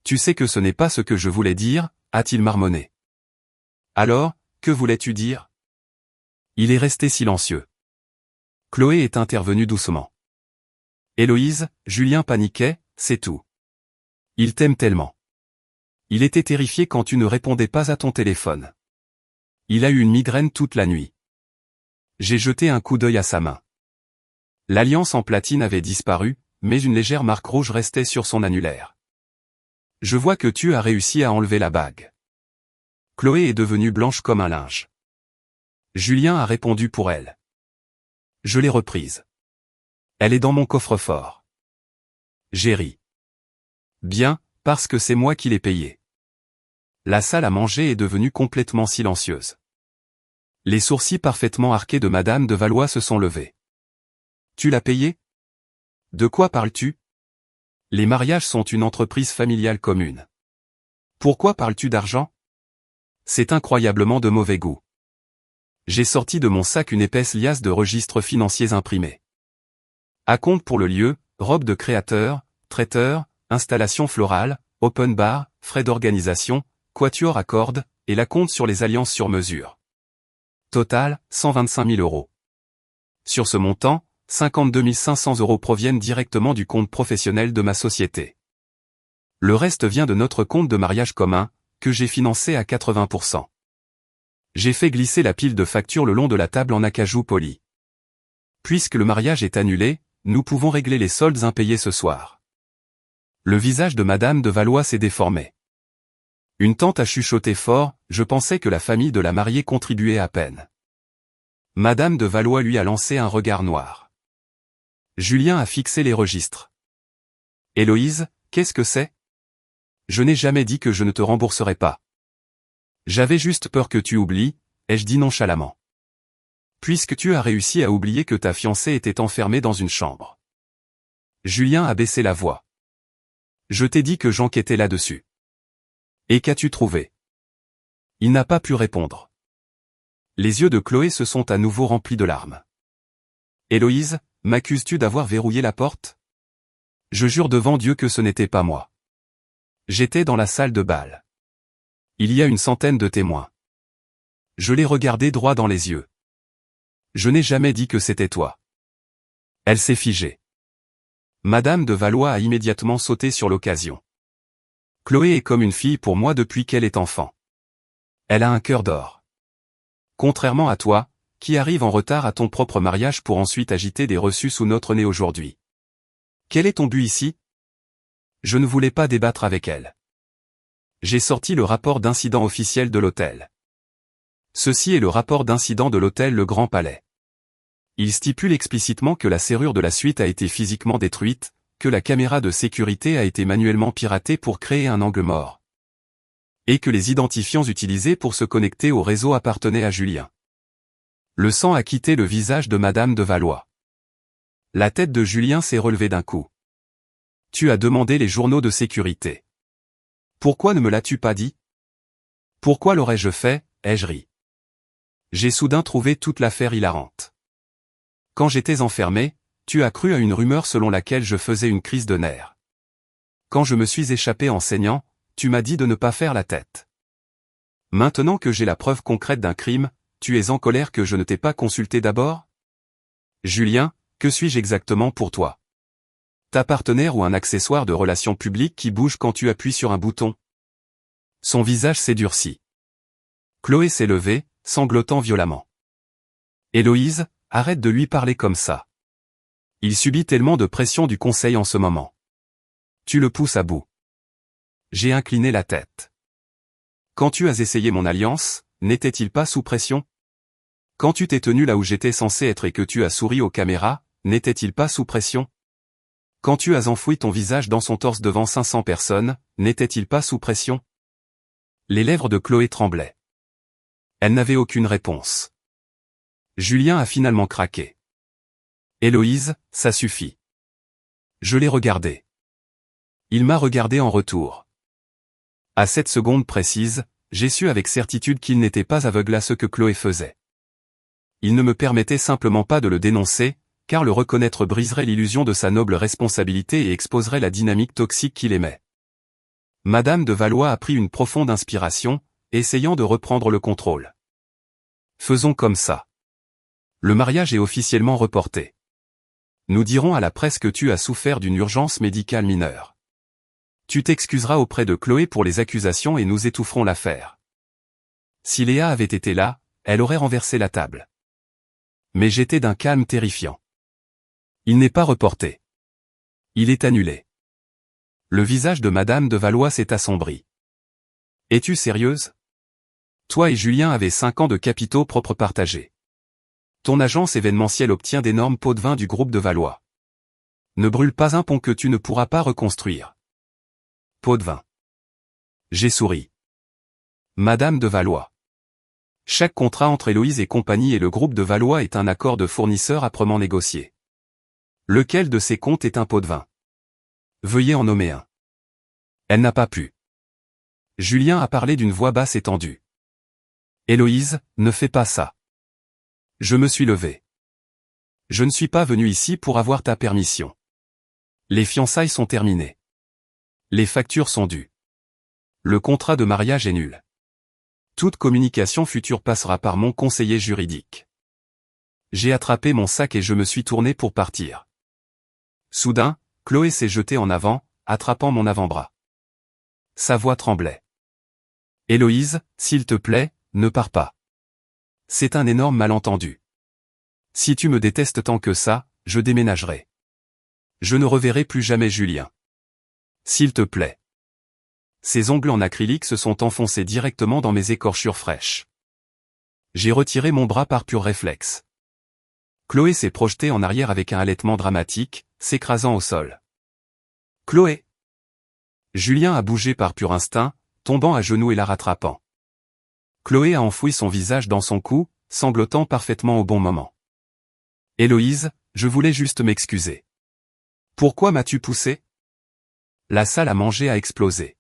Tu sais que ce n'est pas ce que je voulais dire, a-t-il marmonné. Alors, que voulais-tu dire ? Il est resté silencieux. Chloé est intervenue doucement. Héloïse, Julien paniquait, c'est tout. Il t'aime tellement. Il était terrifié quand tu ne répondais pas à ton téléphone. Il a eu une migraine toute la nuit. J'ai jeté un coup d'œil à sa main. L'alliance en platine avait disparu, mais une légère marque rouge restait sur son annulaire. Je vois que tu as réussi à enlever la bague. Chloé est devenue blanche comme un linge. Julien a répondu pour elle. Je l'ai reprise. Elle est dans mon coffre-fort. J'ai ri. Bien, parce que c'est moi qui l'ai payé. La salle à manger est devenue complètement silencieuse. Les sourcils parfaitement arqués de Madame de Valois se sont levés. Tu l'as payé? De quoi parles-tu? Les mariages sont une entreprise familiale commune. Pourquoi parles-tu d'argent? C'est incroyablement de mauvais goût. J'ai sorti de mon sac une épaisse liasse de registres financiers imprimés. Acompte pour le lieu, robe de créateur, traiteur, installation florale, open bar, frais d'organisation, quatuor à cordes, et l'acompte sur les alliances sur mesure. Total, 125 000 euros. Sur ce montant, 52 500 euros proviennent directement du compte professionnel de ma société. Le reste vient de notre compte de mariage commun, que j'ai financé à 80%. J'ai fait glisser la pile de factures le long de la table en acajou poli. Puisque le mariage est annulé, nous pouvons régler les soldes impayés ce soir. Le visage de Madame de Valois s'est déformé. Une tante a chuchoté fort, je pensais que la famille de la mariée contribuait à peine. Madame de Valois lui a lancé un regard noir. Julien a fixé les registres. Héloïse, qu'est-ce que c'est? Je n'ai jamais dit que je ne te rembourserai pas. J'avais juste peur que tu oublies, ai-je dit nonchalamment. Puisque tu as réussi à oublier que ta fiancée était enfermée dans une chambre. Julien a baissé la voix. Je t'ai dit que j'enquêtais là-dessus. Et qu'as-tu trouvé? Il n'a pas pu répondre. Les yeux de Chloé se sont à nouveau remplis de larmes. Héloïse, m'accuses-tu d'avoir verrouillé la porte? Je jure devant Dieu que ce n'était pas moi. J'étais dans la salle de bal. Il y a une centaine de témoins. Je l'ai regardé droit dans les yeux. Je n'ai jamais dit que c'était toi. Elle s'est figée. Madame de Valois a immédiatement sauté sur l'occasion. Chloé est comme une fille pour moi depuis qu'elle est enfant. Elle a un cœur d'or. Contrairement à toi, qui arrive en retard à ton propre mariage pour ensuite agiter des reçus sous notre nez aujourd'hui. Quel est ton but ici? Je ne voulais pas débattre avec elle. J'ai sorti le rapport d'incident officiel de l'hôtel. Ceci est le rapport d'incident de l'hôtel Le Grand Palais. Il stipule explicitement que la serrure de la suite a été physiquement détruite, que la caméra de sécurité a été manuellement piratée pour créer un angle mort. Et que les identifiants utilisés pour se connecter au réseau appartenaient à Julien. Le sang a quitté le visage de Madame de Valois. La tête de Julien s'est relevée d'un coup. Tu as demandé les journaux de sécurité. Pourquoi ne me l'as-tu pas dit? Pourquoi l'aurais-je fait, ai-je ri. J'ai soudain trouvé toute l'affaire hilarante. Quand j'étais enfermé, tu as cru à une rumeur selon laquelle je faisais une crise de nerfs. Quand je me suis échappé en saignant, tu m'as dit de ne pas faire la tête. Maintenant que j'ai la preuve concrète d'un crime, tu es en colère que je ne t'ai pas consulté d'abord? Julien, que suis-je exactement pour toi? Ta partenaire ou un accessoire de relations publiques qui bouge quand tu appuies sur un bouton? Son visage s'est durci. Chloé s'est levée, sanglotant violemment. Héloïse, arrête de lui parler comme ça. Il subit tellement de pression du conseil en ce moment. Tu le pousses à bout. J'ai incliné la tête. Quand tu as essayé mon alliance, n'était-il pas sous pression? Quand tu t'es tenu là où j'étais censé être et que tu as souri aux caméras, n'était-il pas sous pression? Quand tu as enfoui ton visage dans son torse devant 500 personnes, n'était-il pas sous pression? Les lèvres de Chloé tremblaient. Elle n'avait aucune réponse. Julien a finalement craqué. Héloïse, ça suffit. Je l'ai regardé. Il m'a regardé en retour. À cette seconde précise, j'ai su avec certitude qu'il n'était pas aveugle à ce que Chloé faisait. Il ne me permettait simplement pas de le dénoncer, car le reconnaître briserait l'illusion de sa noble responsabilité et exposerait la dynamique toxique qu'il aimait. Madame de Valois a pris une profonde inspiration, essayant de reprendre le contrôle. Faisons comme ça. Le mariage est officiellement reporté. Nous dirons à la presse que tu as souffert d'une urgence médicale mineure. Tu t'excuseras auprès de Chloé pour les accusations et nous étoufferons l'affaire. Si Léa avait été là, elle aurait renversé la table. Mais j'étais d'un calme terrifiant. Il n'est pas reporté. Il est annulé. Le visage de Madame de Valois s'est assombri. Es-tu sérieuse? Toi et Julien avez 5 ans de capitaux propres partagés. Ton agence événementielle obtient d'énormes pots de vin du groupe de Valois. Ne brûle pas un pont que tu ne pourras pas reconstruire. Pot de vin. J'ai souri. Madame de Valois. Chaque contrat entre Héloïse et compagnie et le groupe de Valois est un accord de fournisseur âprement négocié. Lequel de ces comptes est un pot de vin? Veuillez en nommer un. Elle n'a pas pu. Julien a parlé d'une voix basse et tendue. Héloïse, ne fais pas ça. Je me suis levé. Je ne suis pas venu ici pour avoir ta permission. Les fiançailles sont terminées. Les factures sont dues. Le contrat de mariage est nul. Toute communication future passera par mon conseiller juridique. J'ai attrapé mon sac et je me suis tourné pour partir. Soudain, Chloé s'est jetée en avant, attrapant mon avant-bras. Sa voix tremblait. Héloïse, s'il te plaît, ne pars pas. C'est un énorme malentendu. Si tu me détestes tant que ça, je déménagerai. Je ne reverrai plus jamais Julien. S'il te plaît. Ses ongles en acrylique se sont enfoncés directement dans mes écorchures fraîches. J'ai retiré mon bras par pur réflexe. Chloé s'est projetée en arrière avec un halètement dramatique, s'écrasant au sol. Chloé! Julien a bougé par pur instinct, tombant à genoux et la rattrapant. Chloé a enfoui son visage dans son cou, sanglotant parfaitement au bon moment. Héloïse, je voulais juste m'excuser. Pourquoi m'as-tu poussé? La salle à manger a explosé.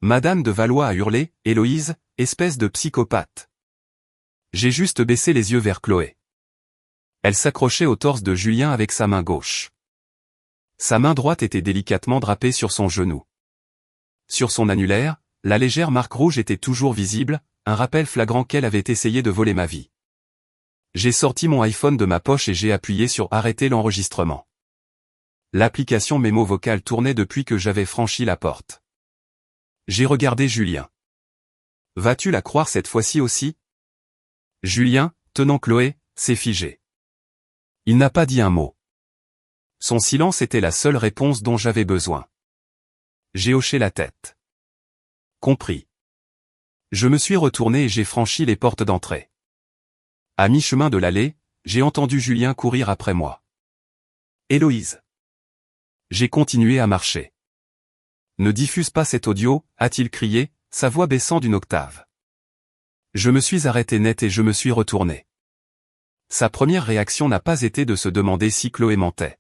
Madame de Valois a hurlé, Héloïse, espèce de psychopathe. J'ai juste baissé les yeux vers Chloé. Elle s'accrochait au torse de Julien avec sa main gauche. Sa main droite était délicatement drapée sur son genou. Sur son annulaire, la légère marque rouge était toujours visible, un rappel flagrant qu'elle avait essayé de voler ma vie. J'ai sorti mon iPhone de ma poche et j'ai appuyé sur arrêter l'enregistrement. L'application mémo vocale tournait depuis que j'avais franchi la porte. J'ai regardé Julien. Vas-tu la croire cette fois-ci aussi? Julien, tenant Chloé, s'est figé. Il n'a pas dit un mot. Son silence était la seule réponse dont j'avais besoin. J'ai hoché la tête. Compris. Je me suis retourné et j'ai franchi les portes d'entrée. À mi-chemin de l'allée, j'ai entendu Julien courir après moi. Héloïse. J'ai continué à marcher. Ne diffuse pas cet audio, a-t-il crié, sa voix baissant d'une octave. Je me suis arrêté net et je me suis retourné. Sa première réaction n'a pas été de se demander si Chloé mentait.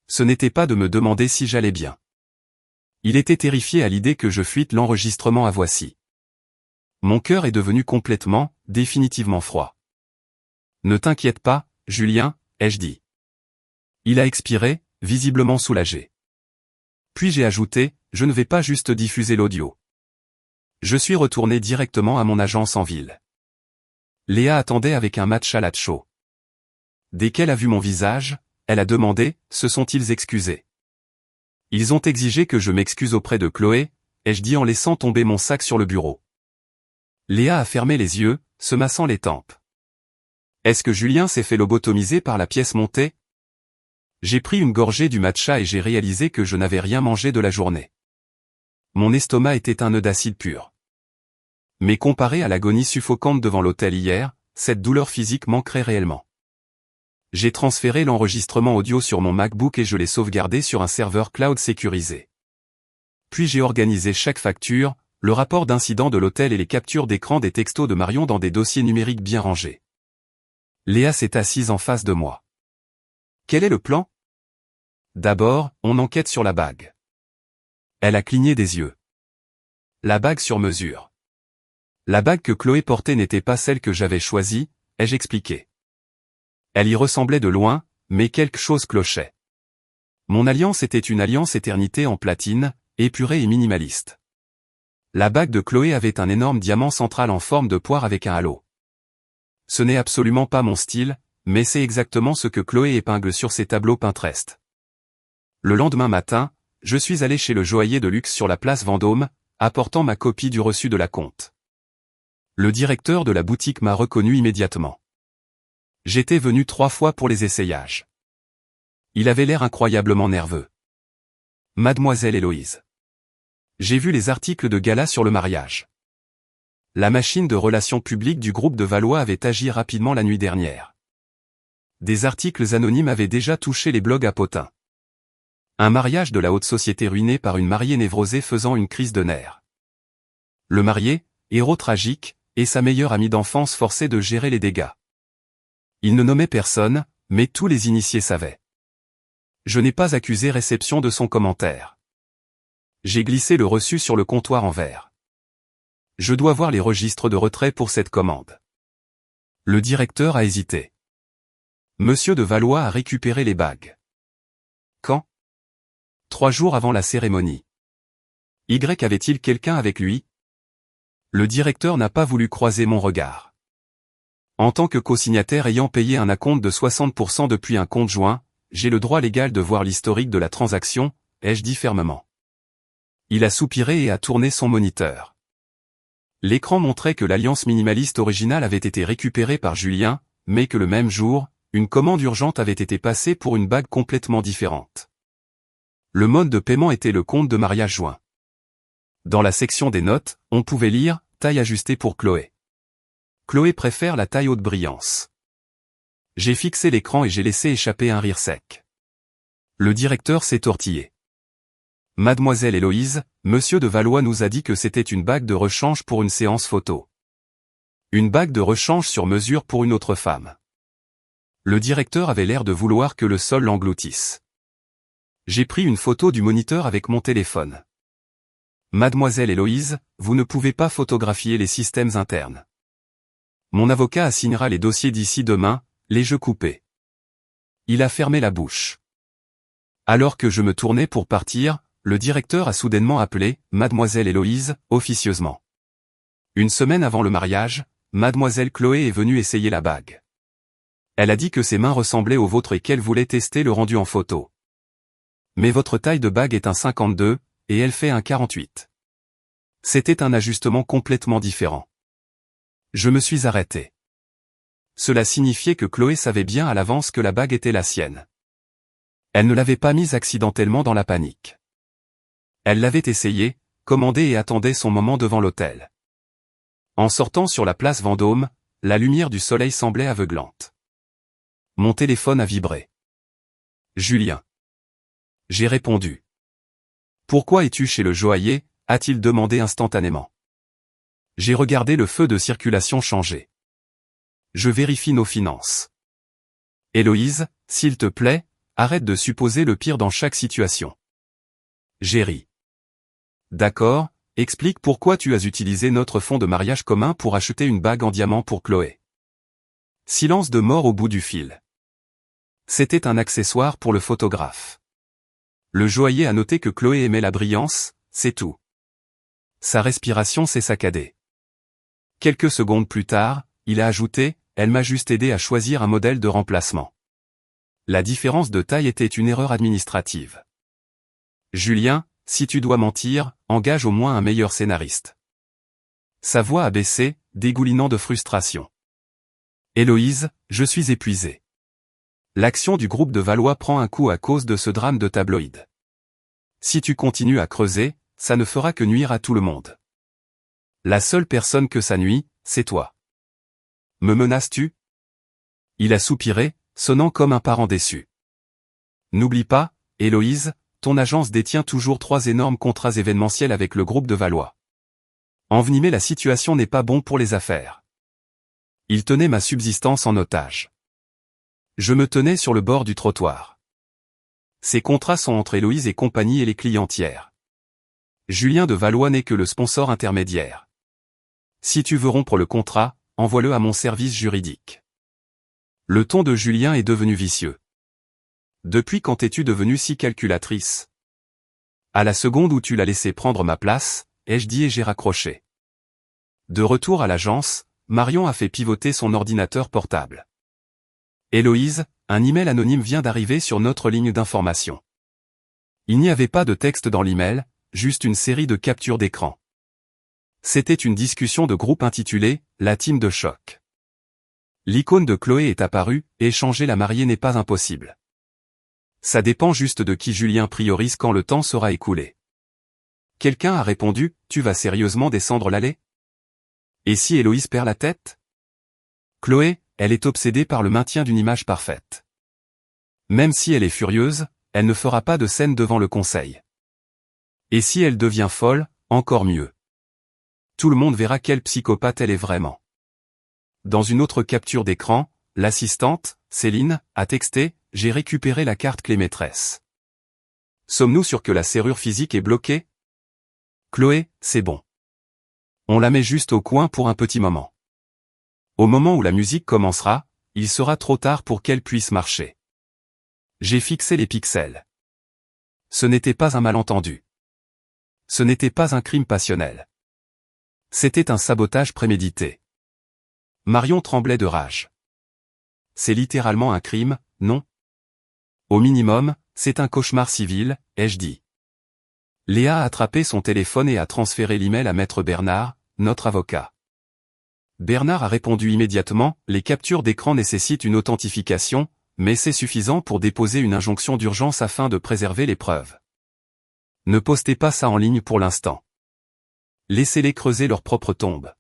Ce n'était pas de me demander si j'allais bien. Il était terrifié à l'idée que je fuite l'enregistrement à voici. Mon cœur est devenu complètement, définitivement froid. Ne t'inquiète pas, Julien, ai-je dit. Il a expiré, visiblement soulagé. Puis j'ai ajouté, je ne vais pas juste diffuser l'audio. Je suis retourné directement à mon agence en ville. Léa attendait avec un matcha latte chaud. Dès qu'elle a vu mon visage, elle a demandé, se sont-ils excusés? Ils ont exigé que je m'excuse auprès de Chloé, ai-je dit en laissant tomber mon sac sur le bureau. Léa a fermé les yeux, se massant les tempes. Est-ce que Julien s'est fait lobotomiser par la pièce montée? J'ai pris une gorgée du matcha et j'ai réalisé que je n'avais rien mangé de la journée. Mon estomac était un nœud d'acide pur. Mais comparé à l'agonie suffocante devant l'hôtel hier, cette douleur physique manquerait réellement. J'ai transféré l'enregistrement audio sur mon MacBook et je l'ai sauvegardé sur un serveur cloud sécurisé. Puis j'ai organisé chaque facture, le rapport d'incident de l'hôtel et les captures d'écran des textos de Marion dans des dossiers numériques bien rangés. Léa s'est assise en face de moi. Quel est le plan? D'abord, on enquête sur la bague. Elle a cligné des yeux. La bague sur mesure. La bague que Chloé portait n'était pas celle que j'avais choisie, ai-je expliqué. Elle y ressemblait de loin, mais quelque chose clochait. Mon alliance était une alliance éternité en platine, épurée et minimaliste. La bague de Chloé avait un énorme diamant central en forme de poire avec un halo. Ce n'est absolument pas mon style, mais c'est exactement ce que Chloé épingle sur ses tableaux Pinterest. Le lendemain matin, je suis allé chez le joaillier de luxe sur la place Vendôme, apportant ma copie du reçu de la compte. Le directeur de la boutique m'a reconnu immédiatement. J'étais venu 3 fois pour les essayages. Il avait l'air incroyablement nerveux. Mademoiselle Héloïse. J'ai vu les articles de gala sur le mariage. La machine de relations publiques du groupe de Valois avait agi rapidement la nuit dernière. Des articles anonymes avaient déjà touché les blogs à potins. Un mariage de la haute société ruiné par une mariée névrosée faisant une crise de nerfs. Le marié, héros tragique, et sa meilleure amie d'enfance forcée de gérer les dégâts. Il ne nommait personne, mais tous les initiés savaient. Je n'ai pas accusé réception de son commentaire. J'ai glissé le reçu sur le comptoir en verre. Je dois voir les registres de retrait pour cette commande. Le directeur a hésité. Monsieur de Valois a récupéré les bagues. Quand? 3 jours avant la cérémonie. Y avait-il quelqu'un avec lui? Le directeur n'a pas voulu croiser mon regard. En tant que co-signataire ayant payé un acompte de 60% depuis un compte joint, j'ai le droit légal de voir l'historique de la transaction, ai-je dit fermement. Il a soupiré et a tourné son moniteur. L'écran montrait que l'alliance minimaliste originale avait été récupérée par Julien, mais que le même jour, une commande urgente avait été passée pour une bague complètement différente. Le mode de paiement était le compte de mariage joint. Dans la section des notes, on pouvait lire « Taille ajustée pour Chloé ». Chloé préfère la taille haute brillance. J'ai fixé l'écran et j'ai laissé échapper un rire sec. Le directeur s'est tortillé. Mademoiselle Héloïse, monsieur de Valois nous a dit que c'était une bague de rechange pour une séance photo. Une bague de rechange sur mesure pour une autre femme. Le directeur avait l'air de vouloir que le sol l'engloutisse. J'ai pris une photo du moniteur avec mon téléphone. Mademoiselle Héloïse, vous ne pouvez pas photographier les systèmes internes. Mon avocat assignera les dossiers d'ici demain, les jeux coupés. Il a fermé la bouche. Alors que je me tournais pour partir, le directeur a soudainement appelé « Mademoiselle Héloïse » officieusement. Une semaine avant le mariage, Mademoiselle Chloé est venue essayer la bague. Elle a dit que ses mains ressemblaient aux vôtres et qu'elle voulait tester le rendu en photo. Mais votre taille de bague est un 52, et elle fait un 48. C'était un ajustement complètement différent. Je me suis arrêté. Cela signifiait que Chloé savait bien à l'avance que la bague était la sienne. Elle ne l'avait pas mise accidentellement dans la panique. Elle l'avait essayée, commandée et attendait son moment devant l'hôtel. En sortant sur la place Vendôme, la lumière du soleil semblait aveuglante. Mon téléphone a vibré. Julien. J'ai répondu. Pourquoi es-tu chez le joaillier, a-t-il demandé instantanément. J'ai regardé le feu de circulation changer. Je vérifie nos finances. Héloïse, s'il te plaît, arrête de supposer le pire dans chaque situation. J'ai ri. D'accord, explique pourquoi tu as utilisé notre fonds de mariage commun pour acheter une bague en diamant pour Chloé. Silence de mort au bout du fil. C'était un accessoire pour le photographe. Le joaillier a noté que Chloé aimait la brillance, c'est tout. Sa respiration s'est saccadée. Quelques secondes plus tard, il a ajouté, elle m'a juste aidé à choisir un modèle de remplacement. La différence de taille était une erreur administrative. Julien, si tu dois mentir, engage au moins un meilleur scénariste. Sa voix a baissé, dégoulinant de frustration. Héloïse, je suis épuisé. L'action du groupe de Valois prend un coup à cause de ce drame de tabloïd. Si tu continues à creuser, ça ne fera que nuire à tout le monde. La seule personne que ça nuit, c'est toi. Me menaces-tu? Il a soupiré, sonnant comme un parent déçu. N'oublie pas, Héloïse, ton agence détient toujours 3 énormes contrats événementiels avec le groupe de Valois. Envenimer la situation n'est pas bon pour les affaires. Il tenait ma subsistance en otage. Je me tenais sur le bord du trottoir. Ces contrats sont entre Héloïse et compagnie et les clientières. Julien de Valois n'est que le sponsor intermédiaire. Si tu veux rompre le contrat, envoie-le à mon service juridique. Le ton de Julien est devenu vicieux. Depuis quand es-tu devenue si calculatrice? À la seconde où tu l'as laissé prendre ma place, ai-je dit et j'ai raccroché. De retour à l'agence, Marion a fait pivoter son ordinateur portable. Héloïse, un email anonyme vient d'arriver sur notre ligne d'information. Il n'y avait pas de texte dans l'email, juste une série de captures d'écran. C'était une discussion de groupe intitulée « La team de choc ». L'icône de Chloé est apparue, et changer la mariée n'est pas impossible. Ça dépend juste de qui Julien priorise quand le temps sera écoulé. Quelqu'un a répondu, tu vas sérieusement descendre l'allée? Et si Héloïse perd la tête? Chloé, elle est obsédée par le maintien d'une image parfaite. Même si elle est furieuse, elle ne fera pas de scène devant le conseil. Et si elle devient folle, encore mieux. Tout le monde verra quelle psychopathe elle est vraiment. Dans une autre capture d'écran, l'assistante, Céline, a texté « J'ai récupéré la carte clé maîtresse ». Sommes-nous sûrs que la serrure physique est bloquée? Chloé, c'est bon. On la met juste au coin pour un petit moment. Au moment où la musique commencera, il sera trop tard pour qu'elle puisse marcher. J'ai fixé les pixels. Ce n'était pas un malentendu. Ce n'était pas un crime passionnel. C'était un sabotage prémédité. Marion tremblait de rage. C'est littéralement un crime, non? Au minimum, c'est un cauchemar civil, ai-je dit. Léa a attrapé son téléphone et a transféré l'email à Maître Bernard, notre avocat. Bernard a répondu immédiatement, les captures d'écran nécessitent une authentification, mais c'est suffisant pour déposer une injonction d'urgence afin de préserver les preuves. Ne postez pas ça en ligne pour l'instant. Laissez-les creuser leur propre tombe.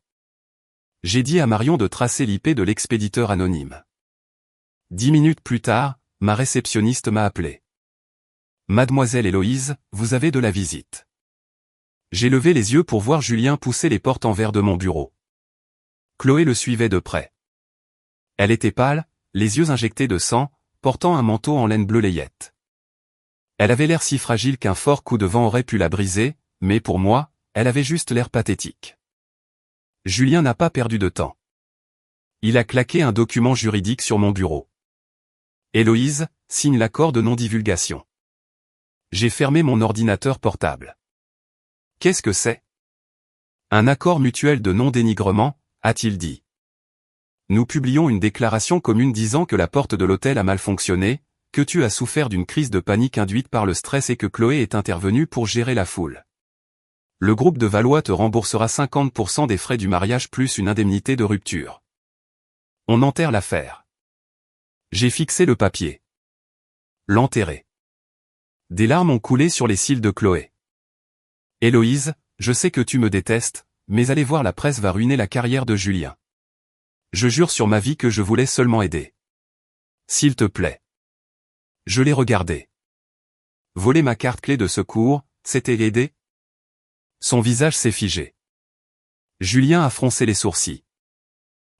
J'ai dit à Marion de tracer l'IP de l'expéditeur anonyme. 10 minutes plus tard, ma réceptionniste m'a appelé. Mademoiselle Héloïse, vous avez de la visite. J'ai levé les yeux pour voir Julien pousser les portes en verre de mon bureau. Chloé le suivait de près. Elle était pâle, les yeux injectés de sang, portant un manteau en laine bleu layette. Elle avait l'air si fragile qu'un fort coup de vent aurait pu la briser, mais pour moi, elle avait juste l'air pathétique. Julien n'a pas perdu de temps. Il a claqué un document juridique sur mon bureau. Héloïse, signe l'accord de non-divulgation. J'ai fermé mon ordinateur portable. Qu'est-ce que c'est? Un accord mutuel de non-dénigrement, a-t-il dit. Nous publions une déclaration commune disant que la porte de l'hôtel a mal fonctionné, que tu as souffert d'une crise de panique induite par le stress et que Chloé est intervenue pour gérer la foule. Le groupe de Valois te remboursera 50% des frais du mariage plus une indemnité de rupture. On enterre l'affaire. J'ai fixé le papier. L'enterrer. Des larmes ont coulé sur les cils de Chloé. Héloïse, je sais que tu me détestes, mais aller voir la presse va ruiner la carrière de Julien. Je jure sur ma vie que je voulais seulement aider. S'il te plaît. Je l'ai regardé. Voler ma carte clé de secours, c'était aider? Son visage s'est figé. Julien a froncé les sourcils.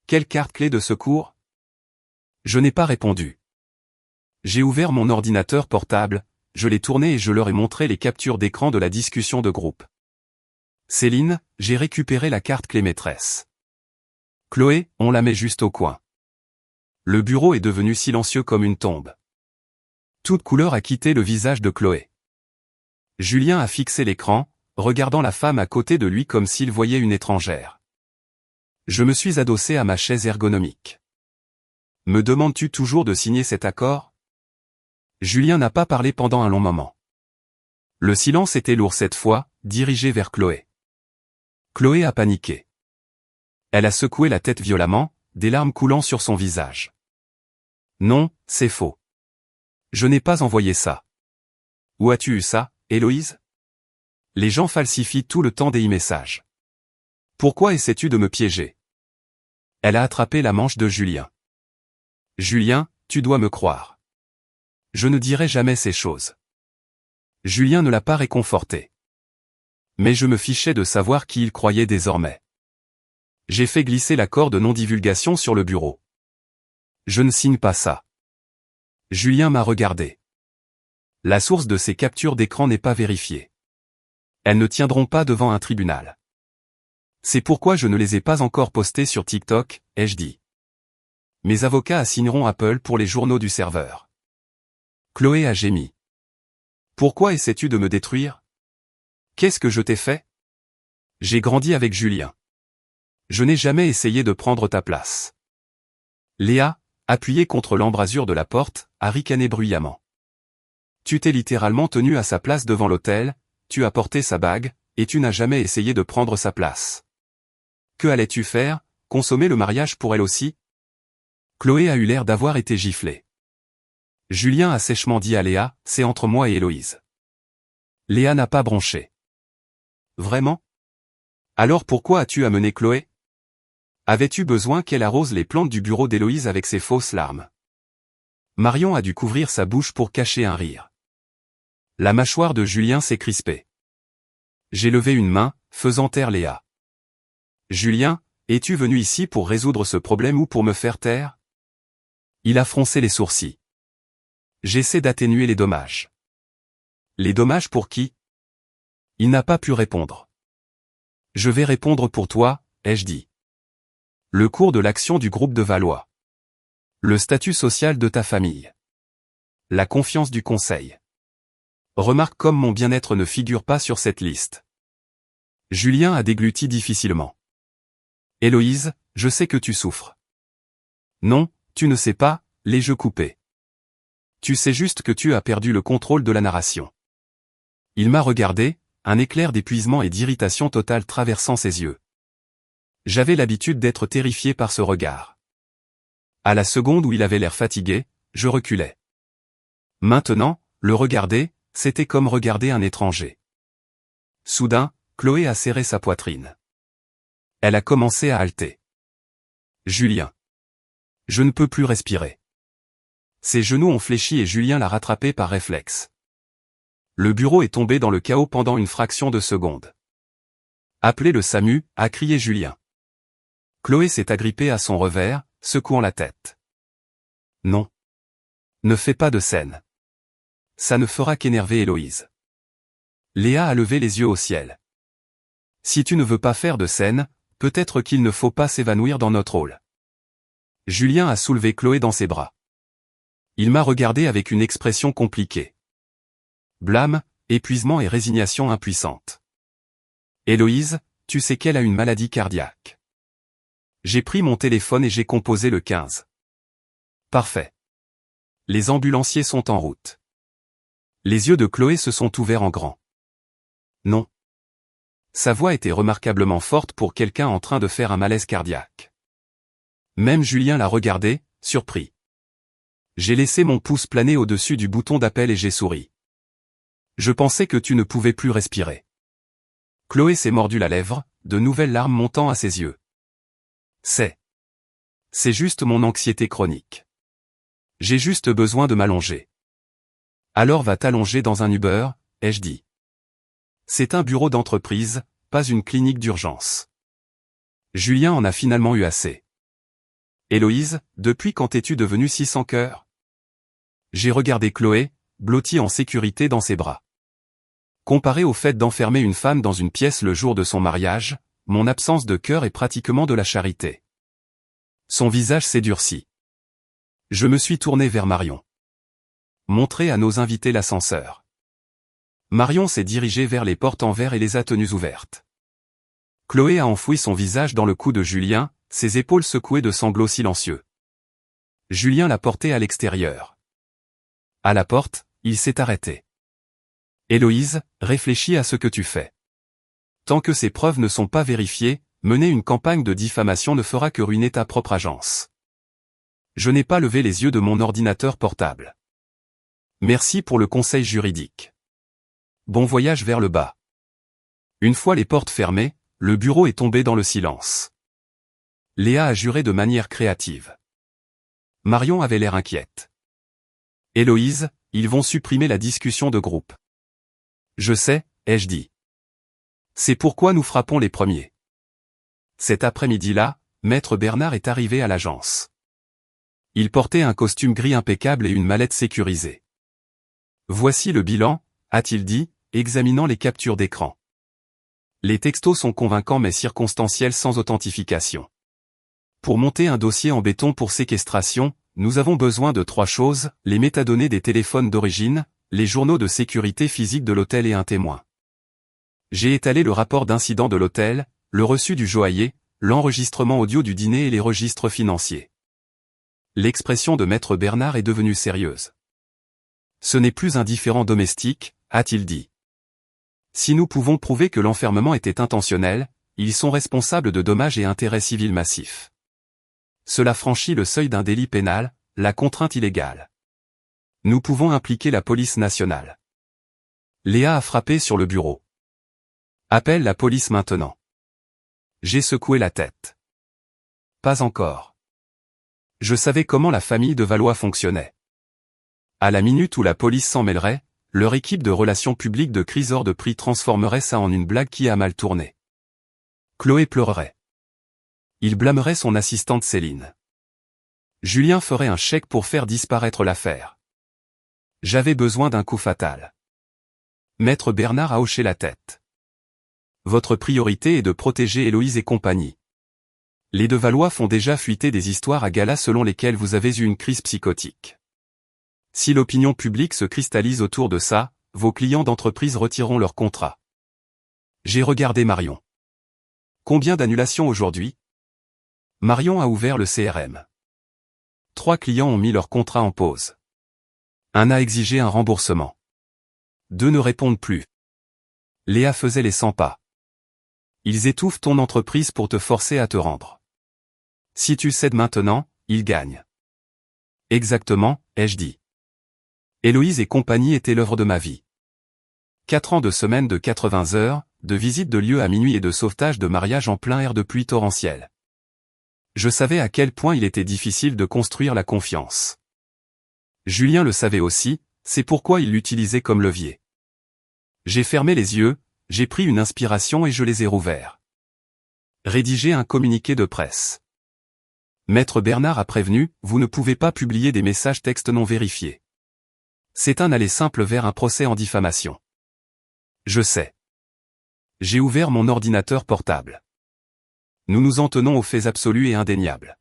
Quelle carte clé de secours? Je n'ai pas répondu. J'ai ouvert mon ordinateur portable, je l'ai tourné et je leur ai montré les captures d'écran de la discussion de groupe. Céline, j'ai récupéré la carte clé maîtresse. Chloé, on la met juste au coin. Le bureau est devenu silencieux comme une tombe. Toute couleur a quitté le visage de Chloé. Julien a fixé l'écran, regardant la femme à côté de lui comme s'il voyait une étrangère. Je me suis adossé à ma chaise ergonomique. Me demandes-tu toujours de signer cet accord? Julien n'a pas parlé pendant un long moment. Le silence était lourd cette fois, dirigé vers Chloé. Chloé a paniqué. Elle a secoué la tête violemment, des larmes coulant sur son visage. Non, c'est faux. Je n'ai pas envoyé ça. Où as-tu eu ça, Héloïse? Les gens falsifient tout le temps des e-messages. Pourquoi essaies-tu de me piéger? Elle a attrapé la manche de Julien. Julien, tu dois me croire. Je ne dirai jamais ces choses. Julien ne l'a pas réconforté. Mais je me fichais de savoir qui il croyait désormais. J'ai fait glisser l'accord de non-divulgation sur le bureau. Je ne signe pas ça. Julien m'a regardé. La source de ces captures d'écran n'est pas vérifiée. Elles ne tiendront pas devant un tribunal. C'est pourquoi je ne les ai pas encore postées sur TikTok, ai-je dit. Mes avocats assigneront Apple pour les journaux du serveur. Chloé a gémi. Pourquoi essaies-tu de me détruire? Qu'est-ce que je t'ai fait? J'ai grandi avec Julien. Je n'ai jamais essayé de prendre ta place. Léa, appuyée contre l'embrasure de la porte, a ricané bruyamment. Tu t'es littéralement tenu à sa place devant l'hôtel, tu as porté sa bague, et tu n'as jamais essayé de prendre sa place. Que allais-tu faire, consommer le mariage pour elle aussi? Chloé a eu l'air d'avoir été giflée. Julien a sèchement dit à Léa, c'est entre moi et Héloïse. Léa n'a pas bronché. Vraiment? Alors pourquoi as-tu amené Chloé? Avais-tu besoin qu'elle arrose les plantes du bureau d'Héloïse avec ses fausses larmes? Marion a dû couvrir sa bouche pour cacher un rire. La mâchoire de Julien s'est crispée. J'ai levé une main, faisant taire Léa. Julien, es-tu venu ici pour résoudre ce problème ou pour me faire taire? Il a froncé les sourcils. J'essaie d'atténuer les dommages. Les dommages pour qui? Il n'a pas pu répondre. Je vais répondre pour toi, ai-je dit. Le cours de l'action du groupe de Valois. Le statut social de ta famille. La confiance du conseil. Remarque comme mon bien-être ne figure pas sur cette liste. Julien a dégluti difficilement. Héloïse, je sais que tu souffres. Non, tu ne sais pas, les jeux coupés. Tu sais juste que tu as perdu le contrôle de la narration. Il m'a regardé, un éclair d'épuisement et d'irritation totale traversant ses yeux. J'avais l'habitude d'être terrifié par ce regard. À la seconde où il avait l'air fatigué, je reculais. Maintenant, le regarder, c'était comme regarder un étranger. Soudain, Chloé a serré sa poitrine. Elle a commencé à halter. Julien. Je ne peux plus respirer. Ses genoux ont fléchi et Julien l'a rattrapé par réflexe. Le bureau est tombé dans le chaos pendant une fraction de seconde. Appelez le SAMU, a crié Julien. Chloé s'est agrippée à son revers, secouant la tête. Non. Ne fais pas de scène. Ça ne fera qu'énerver Héloïse. Léa a levé les yeux au ciel. Si tu ne veux pas faire de scène, peut-être qu'il ne faut pas s'évanouir dans notre rôle. Julien a soulevé Chloé dans ses bras. Il m'a regardé avec une expression compliquée. Blâme, épuisement et résignation impuissante. Héloïse, tu sais qu'elle a une maladie cardiaque. J'ai pris mon téléphone et j'ai composé le 15. Parfait. Les ambulanciers sont en route. Les yeux de Chloé se sont ouverts en grand. Non. Sa voix était remarquablement forte pour quelqu'un en train de faire un malaise cardiaque. Même Julien l'a regardé, surpris. J'ai laissé mon pouce planer au-dessus du bouton d'appel et j'ai souri. Je pensais que tu ne pouvais plus respirer. Chloé s'est mordu la lèvre, de nouvelles larmes montant à ses yeux. C'est juste mon anxiété chronique. J'ai juste besoin de m'allonger. Alors va t'allonger dans un Uber, ai-je dit. C'est un bureau d'entreprise, pas une clinique d'urgence. Julien en a finalement eu assez. Héloïse, depuis quand es-tu devenue si sans cœur? J'ai regardé Chloé, blottie en sécurité dans ses bras. Comparé au fait d'enfermer une femme dans une pièce le jour de son mariage, mon absence de cœur est pratiquement de la charité. Son visage s'est durci. Je me suis tourné vers Marion. Montrez à nos invités l'ascenseur. Marion s'est dirigée vers les portes en verre et les a tenues ouvertes. Chloé a enfoui son visage dans le cou de Julien, ses épaules secouées de sanglots silencieux. Julien l'a porté à l'extérieur. À la porte, il s'est arrêté. Héloïse, réfléchis à ce que tu fais. Tant que ces preuves ne sont pas vérifiées, mener une campagne de diffamation ne fera que ruiner ta propre agence. Je n'ai pas levé les yeux de mon ordinateur portable. Merci pour le conseil juridique. Bon voyage vers le bas. Une fois les portes fermées, le bureau est tombé dans le silence. Léa a juré de manière créative. Marion avait l'air inquiète. Héloïse, ils vont supprimer la discussion de groupe. Je sais, ai-je dit. C'est pourquoi nous frappons les premiers. Cet après-midi-là, Maître Bernard est arrivé à l'agence. Il portait un costume gris impeccable et une mallette sécurisée. Voici le bilan, a-t-il dit, examinant les captures d'écran. Les textos sont convaincants mais circonstanciels sans authentification. Pour monter un dossier en béton pour séquestration, nous avons besoin de 3 choses, les métadonnées des téléphones d'origine, les journaux de sécurité physique de l'hôtel et un témoin. J'ai étalé le rapport d'incident de l'hôtel, le reçu du joaillier, l'enregistrement audio du dîner et les registres financiers. L'expression de Maître Bernard est devenue sérieuse. Ce n'est plus un différend domestique, a-t-il dit. Si nous pouvons prouver que l'enfermement était intentionnel, ils sont responsables de dommages et intérêts civils massifs. Cela franchit le seuil d'un délit pénal, la contrainte illégale. Nous pouvons impliquer la police nationale. Léa a frappé sur le bureau. Appelle la police maintenant. J'ai secoué la tête. pas encore. Je savais comment la famille de Valois fonctionnait. À la minute où la police s'en mêlerait, leur équipe de relations publiques de crise hors de prix transformerait ça en une blague qui a mal tourné. Chloé pleurerait. Il blâmerait son assistante Céline. Julien ferait un chèque pour faire disparaître l'affaire. J'avais besoin d'un coup fatal. Maître Bernard a hoché la tête. Votre priorité est de protéger Héloïse et compagnie. Les de Valois font déjà fuiter des histoires à gala selon lesquelles vous avez eu une crise psychotique. Si l'opinion publique se cristallise autour de ça, vos clients d'entreprise retireront leur contrat. J'ai regardé Marion. Combien d'annulations aujourd'hui? Marion a ouvert le CRM. 3 clients ont mis leur contrat en pause. 1 a exigé un remboursement. 2 ne répondent plus. Léa faisait les 100 pas. Ils étouffent ton entreprise pour te forcer à te rendre. Si tu cèdes maintenant, ils gagnent. Exactement, ai-je dit. Héloïse et compagnie étaient l'œuvre de ma vie. 4 ans de semaine de 80 heures, de visite de lieu à minuit et de sauvetage de mariage en plein air de pluie torrentielle. Je savais à quel point il était difficile de construire la confiance. Julien le savait aussi, c'est pourquoi il l'utilisait comme levier. J'ai fermé les yeux, j'ai pris une inspiration et je les ai rouverts. Rédiger un communiqué de presse. Maître Bernard a prévenu, vous ne pouvez pas publier des messages textes non vérifiés. C'est un aller simple vers un procès en diffamation. Je sais. J'ai ouvert mon ordinateur portable. Nous nous en tenons aux faits absolus et indéniables.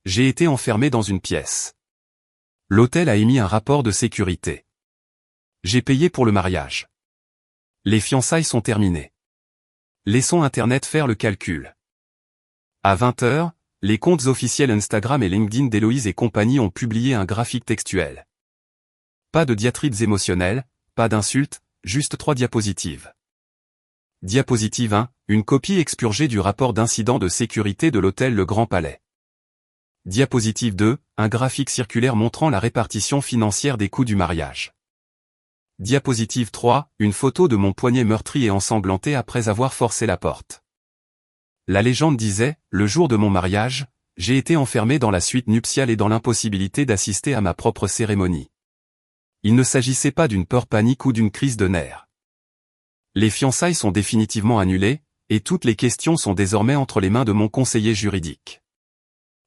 J'ai été enfermé dans une pièce. L'hôtel a émis un rapport de sécurité. J'ai payé pour le mariage. Les fiançailles sont terminées. Laissons Internet faire le calcul. À 20 h, les comptes officiels Instagram et LinkedIn d'Héloïse et compagnie ont publié un graphique textuel. Pas de diatribes émotionnelles, pas d'insultes, juste 3 diapositives. Diapositive 1, une copie expurgée du rapport d'incident de sécurité de l'hôtel Le Grand Palais. Diapositive 2, un graphique circulaire montrant la répartition financière des coûts du mariage. Diapositive 3, une photo de mon poignet meurtri et ensanglanté après avoir forcé la porte. La légende disait, le jour de mon mariage, j'ai été enfermé dans la suite nuptiale et dans l'impossibilité d'assister à ma propre cérémonie. Il ne s'agissait pas d'une peur panique ou d'une crise de nerfs. Les fiançailles sont définitivement annulées, et toutes les questions sont désormais entre les mains de mon conseiller juridique.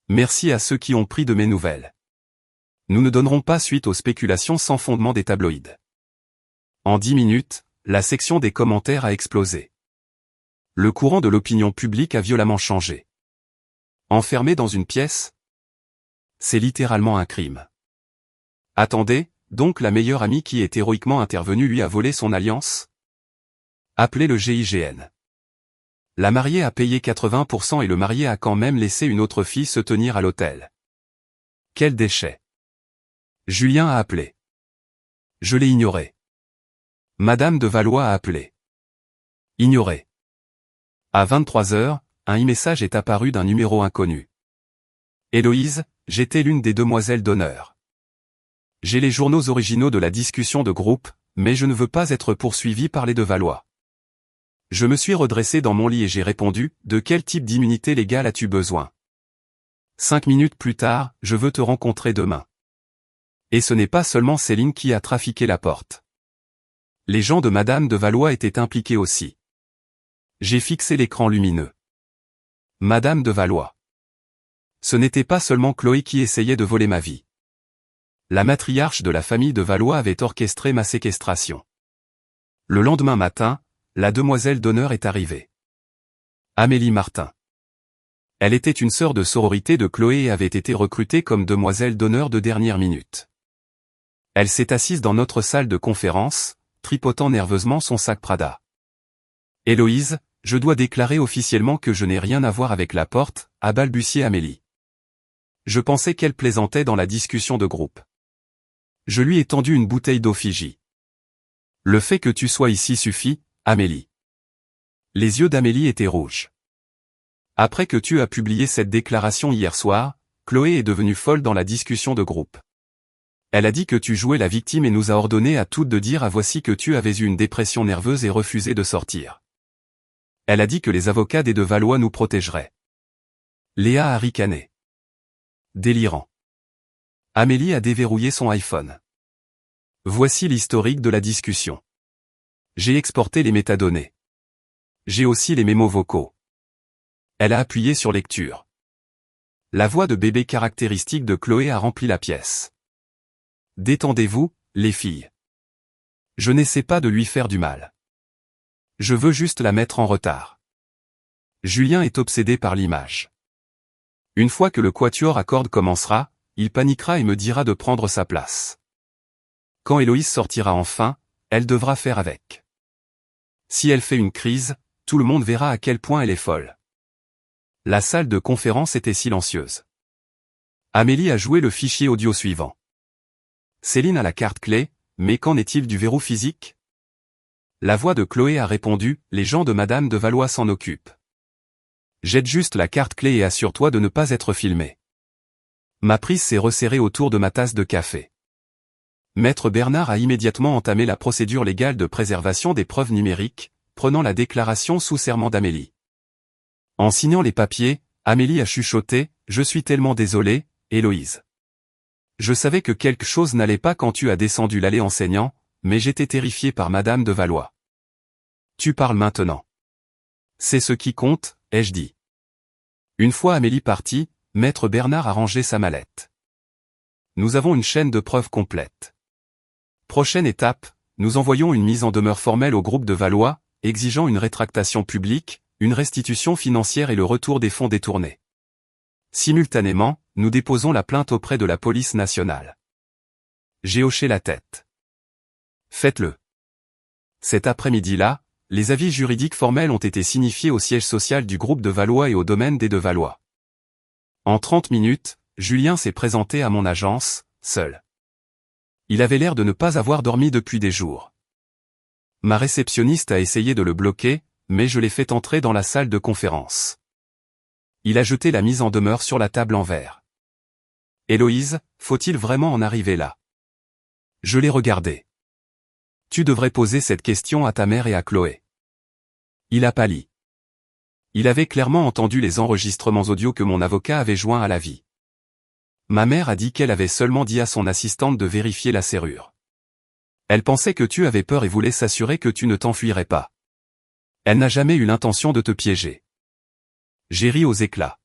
Merci à ceux qui ont pris de mes nouvelles. Nous ne donnerons pas suite aux spéculations sans fondement des tabloïds. En 10 minutes, la section des commentaires a explosé. Le courant de l'opinion publique a violemment changé. Enfermé dans une pièce? C'est littéralement un crime. Attendez, donc la meilleure amie qui est héroïquement intervenue lui a volé son alliance? Appelez le GIGN. La mariée a payé 80% et le marié a quand même laissé une autre fille se tenir à l'hôtel. Quel déchet! Julien a appelé. Je l'ai ignoré. Madame de Valois a appelé. Ignoré. À 23 h, un e-message est apparu d'un numéro inconnu. Héloïse, j'étais l'une des demoiselles d'honneur. J'ai les journaux originaux de la discussion de groupe, mais je ne veux pas être poursuivi par les de Valois. Je me suis redressé dans mon lit et j'ai répondu, de quel type d'immunité légale as-tu besoin? 5 minutes plus tard, je veux te rencontrer demain. Et ce n'est pas seulement Céline qui a trafiqué la porte. Les gens de Madame de Valois étaient impliqués aussi. J'ai fixé l'écran lumineux. Madame de Valois. Ce n'était pas seulement Chloé qui essayait de voler ma vie. La matriarche de la famille de Valois avait orchestré ma séquestration. Le lendemain matin, la demoiselle d'honneur est arrivée. Amélie Martin. Elle était une sœur de sororité de Chloé et avait été recrutée comme demoiselle d'honneur de dernière minute. Elle s'est assise dans notre salle de conférence, tripotant nerveusement son sac Prada. Héloïse, je dois déclarer officiellement que je n'ai rien à voir avec la porte, a balbutié Amélie. Je pensais qu'elle plaisantait dans la discussion de groupe. Je lui ai tendu une bouteille d'eau Fiji. Le fait que tu sois ici suffit, Amélie. Les yeux d'Amélie étaient rouges. Après que tu as publié cette déclaration hier soir, Chloé est devenue folle dans la discussion de groupe. Elle a dit que tu jouais la victime et nous a ordonné à toutes de dire à Voici que tu avais eu une dépression nerveuse et refusé de sortir. Elle a dit que les avocats des de Valois nous protégeraient. Léa a ricané. Délirant. Amélie a déverrouillé son iPhone. Voici l'historique de la discussion. J'ai exporté les métadonnées. J'ai aussi les mémos vocaux. Elle a appuyé sur lecture. La voix de bébé caractéristique de Chloé a rempli la pièce. Détendez-vous, les filles. Je n'essaie pas de lui faire du mal. Je veux juste la mettre en retard. Julien est obsédé par l'image. Une fois que le quatuor à cordes commencera, il paniquera et me dira de prendre sa place. Quand Héloïse sortira enfin, elle devra faire avec. Si elle fait une crise, tout le monde verra à quel point elle est folle. La salle de conférence était silencieuse. Amélie a joué le fichier audio suivant. Céline a la carte clé, mais qu'en est-il du verrou physique? La voix de Chloé a répondu, les gens de Madame de Valois s'en occupent. Jette juste la carte clé et assure-toi de ne pas être filmé. Ma prise s'est resserrée autour de ma tasse de café. Maître Bernard a immédiatement entamé la procédure légale de préservation des preuves numériques, prenant la déclaration sous serment d'Amélie. En signant les papiers, Amélie a chuchoté, « Je suis tellement désolée, Héloïse. Je savais que quelque chose n'allait pas quand tu as descendu l'allée enseignant, mais j'étais terrifiée par Madame de Valois. Tu parles maintenant. C'est ce qui compte, ai-je dit. » Une fois Amélie partie, Maître Bernard a rangé sa mallette. Nous avons une chaîne de preuves complète. Prochaine étape, nous envoyons une mise en demeure formelle au groupe de Valois, exigeant une rétractation publique, une restitution financière et le retour des fonds détournés. Simultanément, nous déposons la plainte auprès de la police nationale. J'ai hoché la tête. Faites-le. Cet après-midi-là, les avis juridiques formels ont été signifiés au siège social du groupe de Valois et au domaine des de Valois. En 30 minutes, Julien s'est présenté à mon agence, seul. Il avait l'air de ne pas avoir dormi depuis des jours. Ma réceptionniste a essayé de le bloquer, mais je l'ai fait entrer dans la salle de conférence. Il a jeté la mise en demeure sur la table en verre. « Héloïse, faut-il vraiment en arriver là ?» Je l'ai regardé. « Tu devrais poser cette question à ta mère et à Chloé. » Il a pâli. Il avait clairement entendu les enregistrements audio que mon avocat avait joints à l'avis. Ma mère a dit qu'elle avait seulement dit à son assistante de vérifier la serrure. Elle pensait que tu avais peur et voulait s'assurer que tu ne t'enfuirais pas. Elle n'a jamais eu l'intention de te piéger. J'ai ri aux éclats.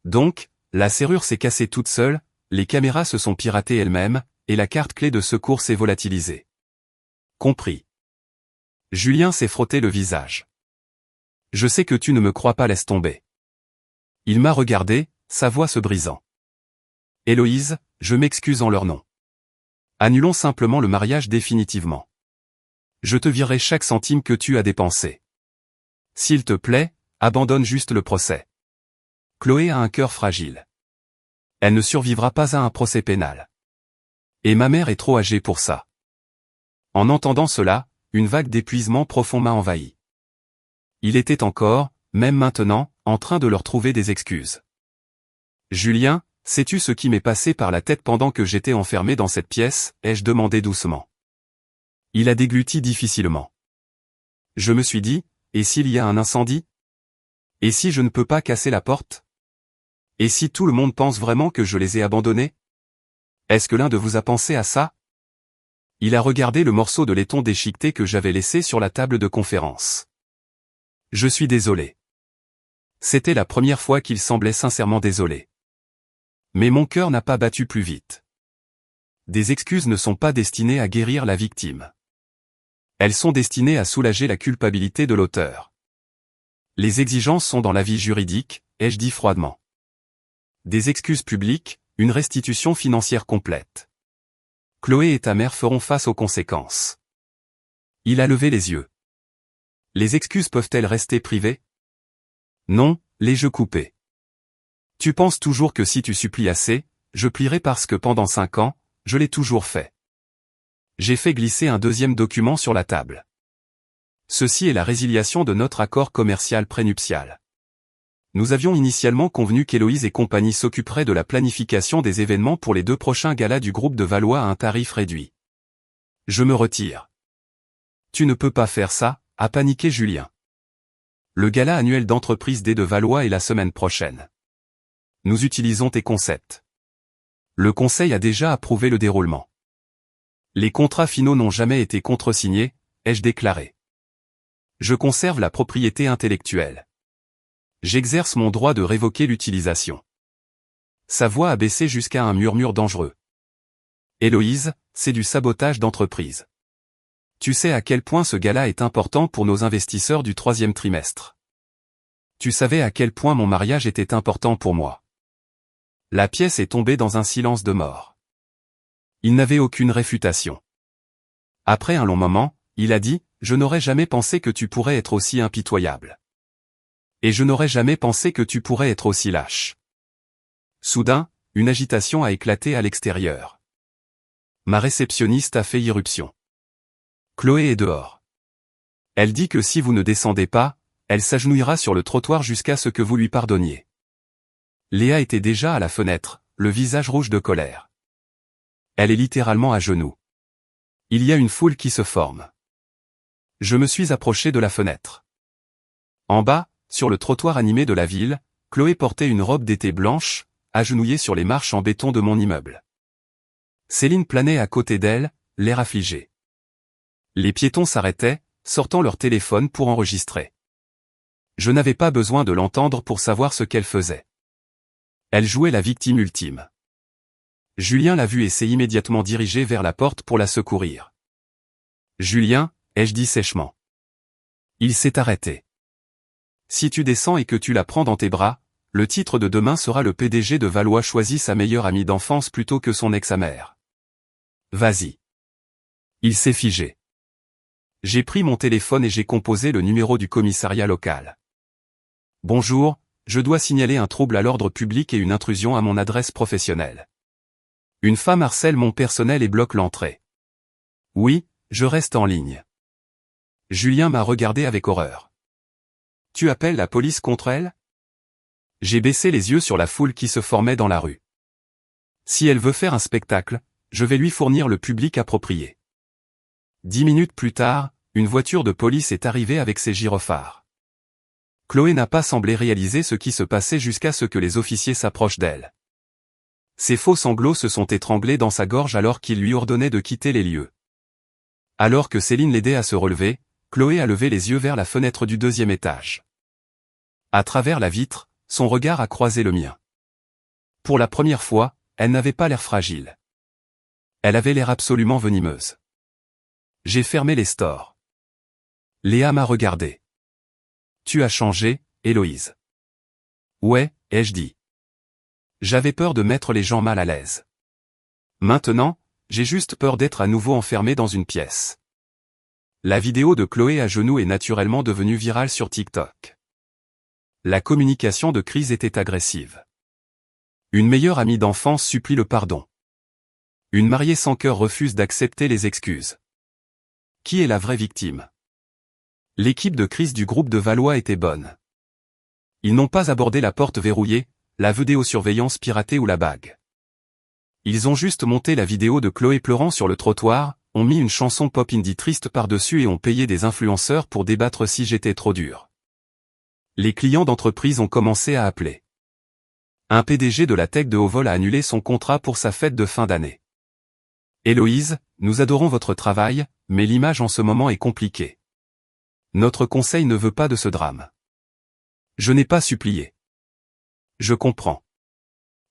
Donc, la serrure s'est cassée toute seule, les caméras se sont piratées elles-mêmes, et la carte clé de secours s'est volatilisée. Compris. Julien s'est frotté le visage. Je sais que tu ne me crois pas, laisse tomber. Il m'a regardé, sa voix se brisant. Héloïse, je m'excuse en leur nom. Annulons simplement le mariage définitivement. Je te virerai chaque centime que tu as dépensé. S'il te plaît, abandonne juste le procès. Chloé a un cœur fragile. Elle ne survivra pas à un procès pénal. Et ma mère est trop âgée pour ça. En entendant cela, une vague d'épuisement profond m'a envahi. Il était encore, même maintenant, en train de leur trouver des excuses. Julien, sais-tu ce qui m'est passé par la tête pendant que j'étais enfermé dans cette pièce, ai-je demandé doucement. Il a dégluti difficilement. Je me suis dit, et s'il y a un incendie? Et si je ne peux pas casser la porte? Et si tout le monde pense vraiment que je les ai abandonnés? Est-ce que l'un de vous a pensé à ça? Il a regardé le morceau de laiton déchiqueté que j'avais laissé sur la table de conférence. Je suis désolé. C'était la première fois qu'il semblait sincèrement désolé. Mais mon cœur n'a pas battu plus vite. Des excuses ne sont pas destinées à guérir la victime. Elles sont destinées à soulager la culpabilité de l'auteur. Les exigences sont dans l'avis juridique, ai-je dit froidement. Des excuses publiques, une restitution financière complète. Chloé et ta mère feront face aux conséquences. Il a levé les yeux. Les excuses peuvent-elles rester privées? Non, les jeux coupés. Tu penses toujours que si tu supplies assez, je plierai parce que pendant 5 ans, je l'ai toujours fait. J'ai fait glisser un deuxième document sur la table. Ceci est la résiliation de notre accord commercial prénuptial. Nous avions initialement convenu qu'Héloïse et compagnie s'occuperaient de la planification des événements pour les 2 prochains galas du groupe de Valois à un tarif réduit. Je me retire. Tu ne peux pas faire ça, a paniqué Julien. Le gala annuel d'entreprise des de Valois est la semaine prochaine. Nous utilisons tes concepts. Le conseil a déjà approuvé le déroulement. Les contrats finaux n'ont jamais été contresignés, ai-je déclaré. Je conserve la propriété intellectuelle. J'exerce mon droit de révoquer l'utilisation. Sa voix a baissé jusqu'à un murmure dangereux. Héloïse, c'est du sabotage d'entreprise. Tu sais à quel point ce gala est important pour nos investisseurs du 3e trimestre. Tu savais à quel point mon mariage était important pour moi. La pièce est tombée dans un silence de mort. Il n'avait aucune réfutation. Après un long moment, il a dit, « Je n'aurais jamais pensé que tu pourrais être aussi impitoyable. Et je n'aurais jamais pensé que tu pourrais être aussi lâche. » Soudain, une agitation a éclaté à l'extérieur. Ma réceptionniste a fait irruption. Chloé est dehors. Elle dit que si vous ne descendez pas, elle s'agenouillera sur le trottoir jusqu'à ce que vous lui pardonniez. Léa était déjà à la fenêtre, le visage rouge de colère. Elle est littéralement à genoux. Il y a une foule qui se forme. Je me suis approché de la fenêtre. En bas, sur le trottoir animé de la ville, Chloé portait une robe d'été blanche, agenouillée sur les marches en béton de mon immeuble. Céline planait à côté d'elle, l'air affligé. Les piétons s'arrêtaient, sortant leur téléphone pour enregistrer. Je n'avais pas besoin de l'entendre pour savoir ce qu'elle faisait. Elle jouait la victime ultime. Julien l'a vue et s'est immédiatement dirigé vers la porte pour la secourir. « Julien » ai-je dit sèchement. Il s'est arrêté. « Si tu descends et que tu la prends dans tes bras, le titre de demain sera le PDG de Valois choisit sa meilleure amie d'enfance plutôt que son ex-amère. Vas-y. » Il s'est figé. J'ai pris mon téléphone et j'ai composé le numéro du commissariat local. « Bonjour, je dois signaler un trouble à l'ordre public et une intrusion à mon adresse professionnelle. Une femme harcèle mon personnel et bloque l'entrée. Oui, je reste en ligne. » Julien m'a regardé avec horreur. « Tu appelles la police contre elle ?» J'ai baissé les yeux sur la foule qui se formait dans la rue. Si elle veut faire un spectacle, je vais lui fournir le public approprié. 10 minutes plus tard, une voiture de police est arrivée avec ses gyrophares. Chloé n'a pas semblé réaliser ce qui se passait jusqu'à ce que les officiers s'approchent d'elle. Ses faux sanglots se sont étranglés dans sa gorge alors qu'il lui ordonnait de quitter les lieux. Alors que Céline l'aidait à se relever, Chloé a levé les yeux vers la fenêtre du 2e étage. À travers la vitre, son regard a croisé le mien. Pour la première fois, elle n'avait pas l'air fragile. Elle avait l'air absolument venimeuse. J'ai fermé les stores. Léa m'a regardé. « Tu as changé, Héloïse. »« Ouais, » ai-je dit. J'avais peur de mettre les gens mal à l'aise. Maintenant, j'ai juste peur d'être à nouveau enfermé dans une pièce. La vidéo de Chloé à genoux est naturellement devenue virale sur TikTok. La communication de crise était agressive. Une meilleure amie d'enfance supplie le pardon. Une mariée sans cœur refuse d'accepter les excuses. Qui est la vraie victime? L'équipe de crise du groupe de Valois était bonne. Ils n'ont pas abordé la porte verrouillée, la vidéosurveillance piratée ou la bague. Ils ont juste monté la vidéo de Chloé pleurant sur le trottoir, ont mis une chanson pop indie triste par-dessus et ont payé des influenceurs pour débattre si j'étais trop dur. Les clients d'entreprise ont commencé à appeler. Un PDG de la tech de haut vol a annulé son contrat pour sa fête de fin d'année. Héloïse, nous adorons votre travail, mais l'image en ce moment est compliquée. Notre conseil ne veut pas de ce drame. Je n'ai pas supplié. Je comprends.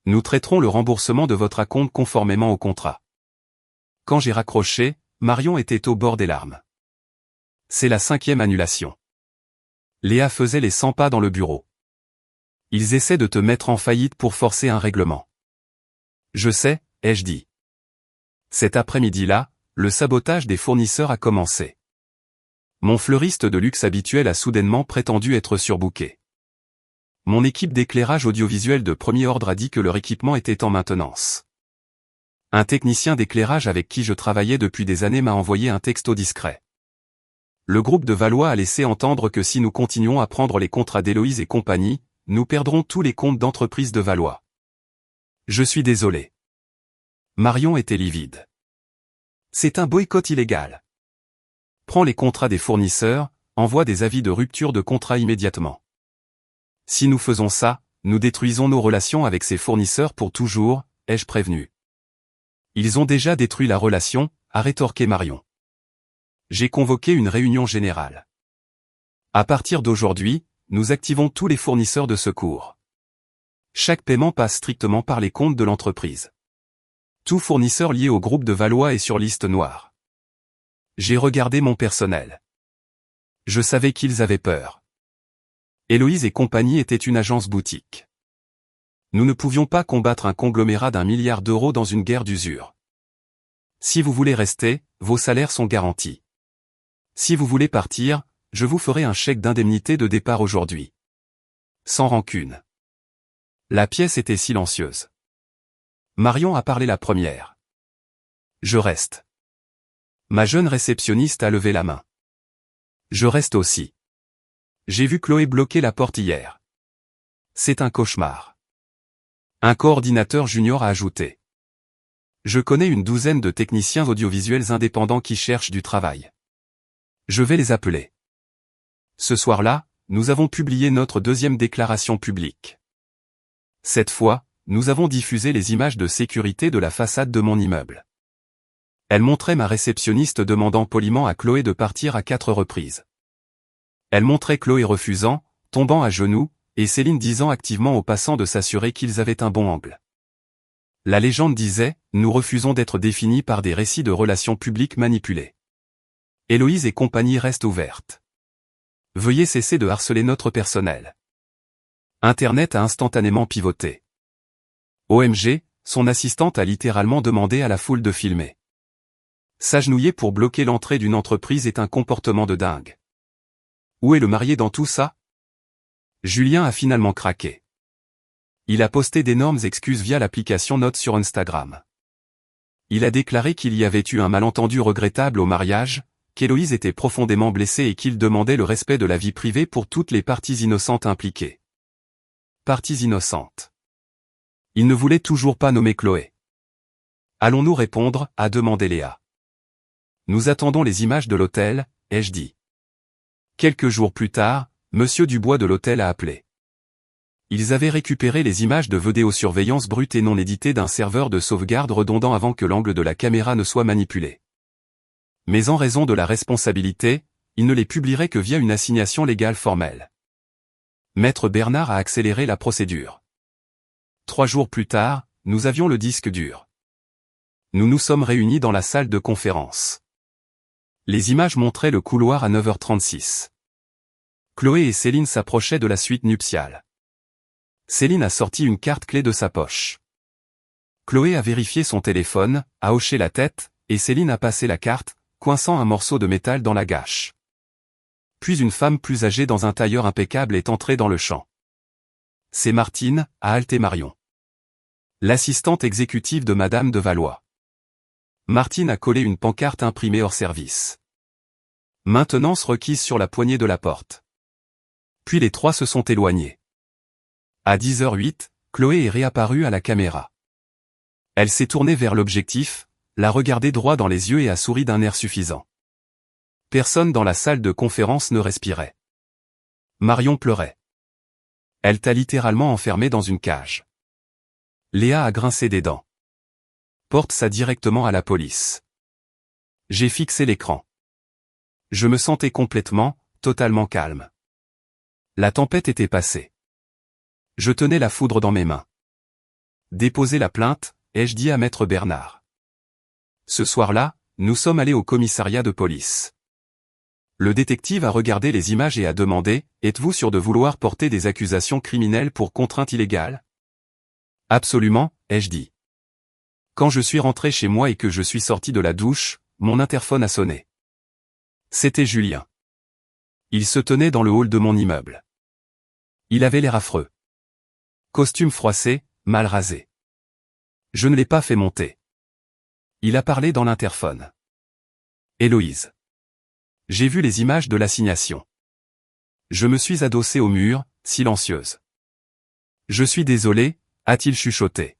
Nous traiterons le remboursement de votre acompte conformément au contrat. Quand j'ai raccroché, Marion était au bord des larmes. C'est la 5e annulation. Léa faisait les 100 pas dans le bureau. Ils essaient de te mettre en faillite pour forcer un règlement. Je sais, ai-je dit. Cet après-midi-là, le sabotage des fournisseurs a commencé. Mon fleuriste de luxe habituel a soudainement prétendu être surbooké. Mon équipe d'éclairage audiovisuel de premier ordre a dit que leur équipement était en maintenance. Un technicien d'éclairage avec qui je travaillais depuis des années m'a envoyé un texto discret. Le groupe de Valois a laissé entendre que si nous continuons à prendre les contrats d'Héloïse et compagnie, nous perdrons tous les comptes d'entreprise de Valois. Je suis désolé. Marion était livide. C'est un boycott illégal. Prends les contrats des fournisseurs, envoie des avis de rupture de contrat immédiatement. Si nous faisons ça, nous détruisons nos relations avec ces fournisseurs pour toujours, ai-je prévenu. Ils ont déjà détruit la relation, a rétorqué Marion. J'ai convoqué une réunion générale. À partir d'aujourd'hui, nous activons tous les fournisseurs de secours. Chaque paiement passe strictement par les comptes de l'entreprise. Tout fournisseur lié au groupe de Valois est sur liste noire. J'ai regardé mon personnel. Je savais qu'ils avaient peur. Héloïse et compagnie était une agence boutique. Nous ne pouvions pas combattre un conglomérat d'1 milliard d'euros dans une guerre d'usure. Si vous voulez rester, vos salaires sont garantis. Si vous voulez partir, je vous ferai un chèque d'indemnité de départ aujourd'hui. Sans rancune. La pièce était silencieuse. Marion a parlé la première. Je reste. Ma jeune réceptionniste a levé la main. Je reste aussi. J'ai vu Chloé bloquer la porte hier. C'est un cauchemar. Un coordinateur junior a ajouté. Je connais une douzaine de techniciens audiovisuels indépendants qui cherchent du travail. Je vais les appeler. Ce soir-là, nous avons publié notre deuxième déclaration publique. Cette fois, nous avons diffusé les images de sécurité de la façade de mon immeuble. Elle montrait ma réceptionniste demandant poliment à Chloé de partir à 4 reprises. Elle montrait Chloé refusant, tombant à genoux, et Céline disant activement aux passants de s'assurer qu'ils avaient un bon angle. La légende disait, nous refusons d'être définis par des récits de relations publiques manipulés. Héloïse et compagnie restent ouvertes. Veuillez cesser de harceler notre personnel. Internet a instantanément pivoté. OMG, son assistante a littéralement demandé à la foule de filmer. S'agenouiller pour bloquer l'entrée d'une entreprise est un comportement de dingue. Où est le marié dans tout ça? Julien a finalement craqué. Il a posté d'énormes excuses via l'application Notes sur Instagram. Il a déclaré qu'il y avait eu un malentendu regrettable au mariage, qu'Héloïse était profondément blessée et qu'il demandait le respect de la vie privée pour toutes les parties innocentes impliquées. Parties innocentes. Il ne voulait toujours pas nommer Chloé. Allons-nous répondre, a demandé Léa. Nous attendons les images de l'hôtel, ai-je dit. Quelques jours plus tard, Monsieur Dubois de l'hôtel a appelé. Ils avaient récupéré les images de vidéosurveillance brutes et non éditées d'un serveur de sauvegarde redondant avant que l'angle de la caméra ne soit manipulé. Mais en raison de la responsabilité, ils ne les publieraient que via une assignation légale formelle. Maître Bernard a accéléré la procédure. 3 jours plus tard, nous avions le disque dur. Nous nous sommes réunis dans la salle de conférence. Les images montraient le couloir à 9h36. Chloé et Céline s'approchaient de la suite nuptiale. Céline a sorti une carte clé de sa poche. Chloé a vérifié son téléphone, a hoché la tête, et Céline a passé la carte, coinçant un morceau de métal dans la gâche. Puis une femme plus âgée dans un tailleur impeccable est entrée dans le champ. C'est Martine, a haleté Marion. L'assistante exécutive de Madame de Valois. Martine a collé une pancarte imprimée hors service. Maintenance requise sur la poignée de la porte. Puis les trois se sont éloignés. À 10h08, Chloé est réapparue à la caméra. Elle s'est tournée vers l'objectif, l'a regardé droit dans les yeux et a souri d'un air suffisant. Personne dans la salle de conférence ne respirait. Marion pleurait. Elle t'a littéralement enfermé dans une cage. Léa a grincé des dents. Porte ça directement à la police. J'ai fixé l'écran. Je me sentais complètement, totalement calme. La tempête était passée. Je tenais la foudre dans mes mains. Déposer la plainte, ai-je dit à Maître Bernard. Ce soir-là, nous sommes allés au commissariat de police. Le détective a regardé les images et a demandé, êtes-vous sûr de vouloir porter des accusations criminelles pour contrainte illégale? Absolument, ai-je dit. Quand je suis rentré chez moi et que je suis sorti de la douche, mon interphone a sonné. C'était Julien. Il se tenait dans le hall de mon immeuble. Il avait l'air affreux. Costume froissé, mal rasé. Je ne l'ai pas fait monter. Il a parlé dans l'interphone. Héloïse. J'ai vu les images de l'assignation. Je me suis adossé au mur, silencieuse. Je suis désolé, a-t-il chuchoté.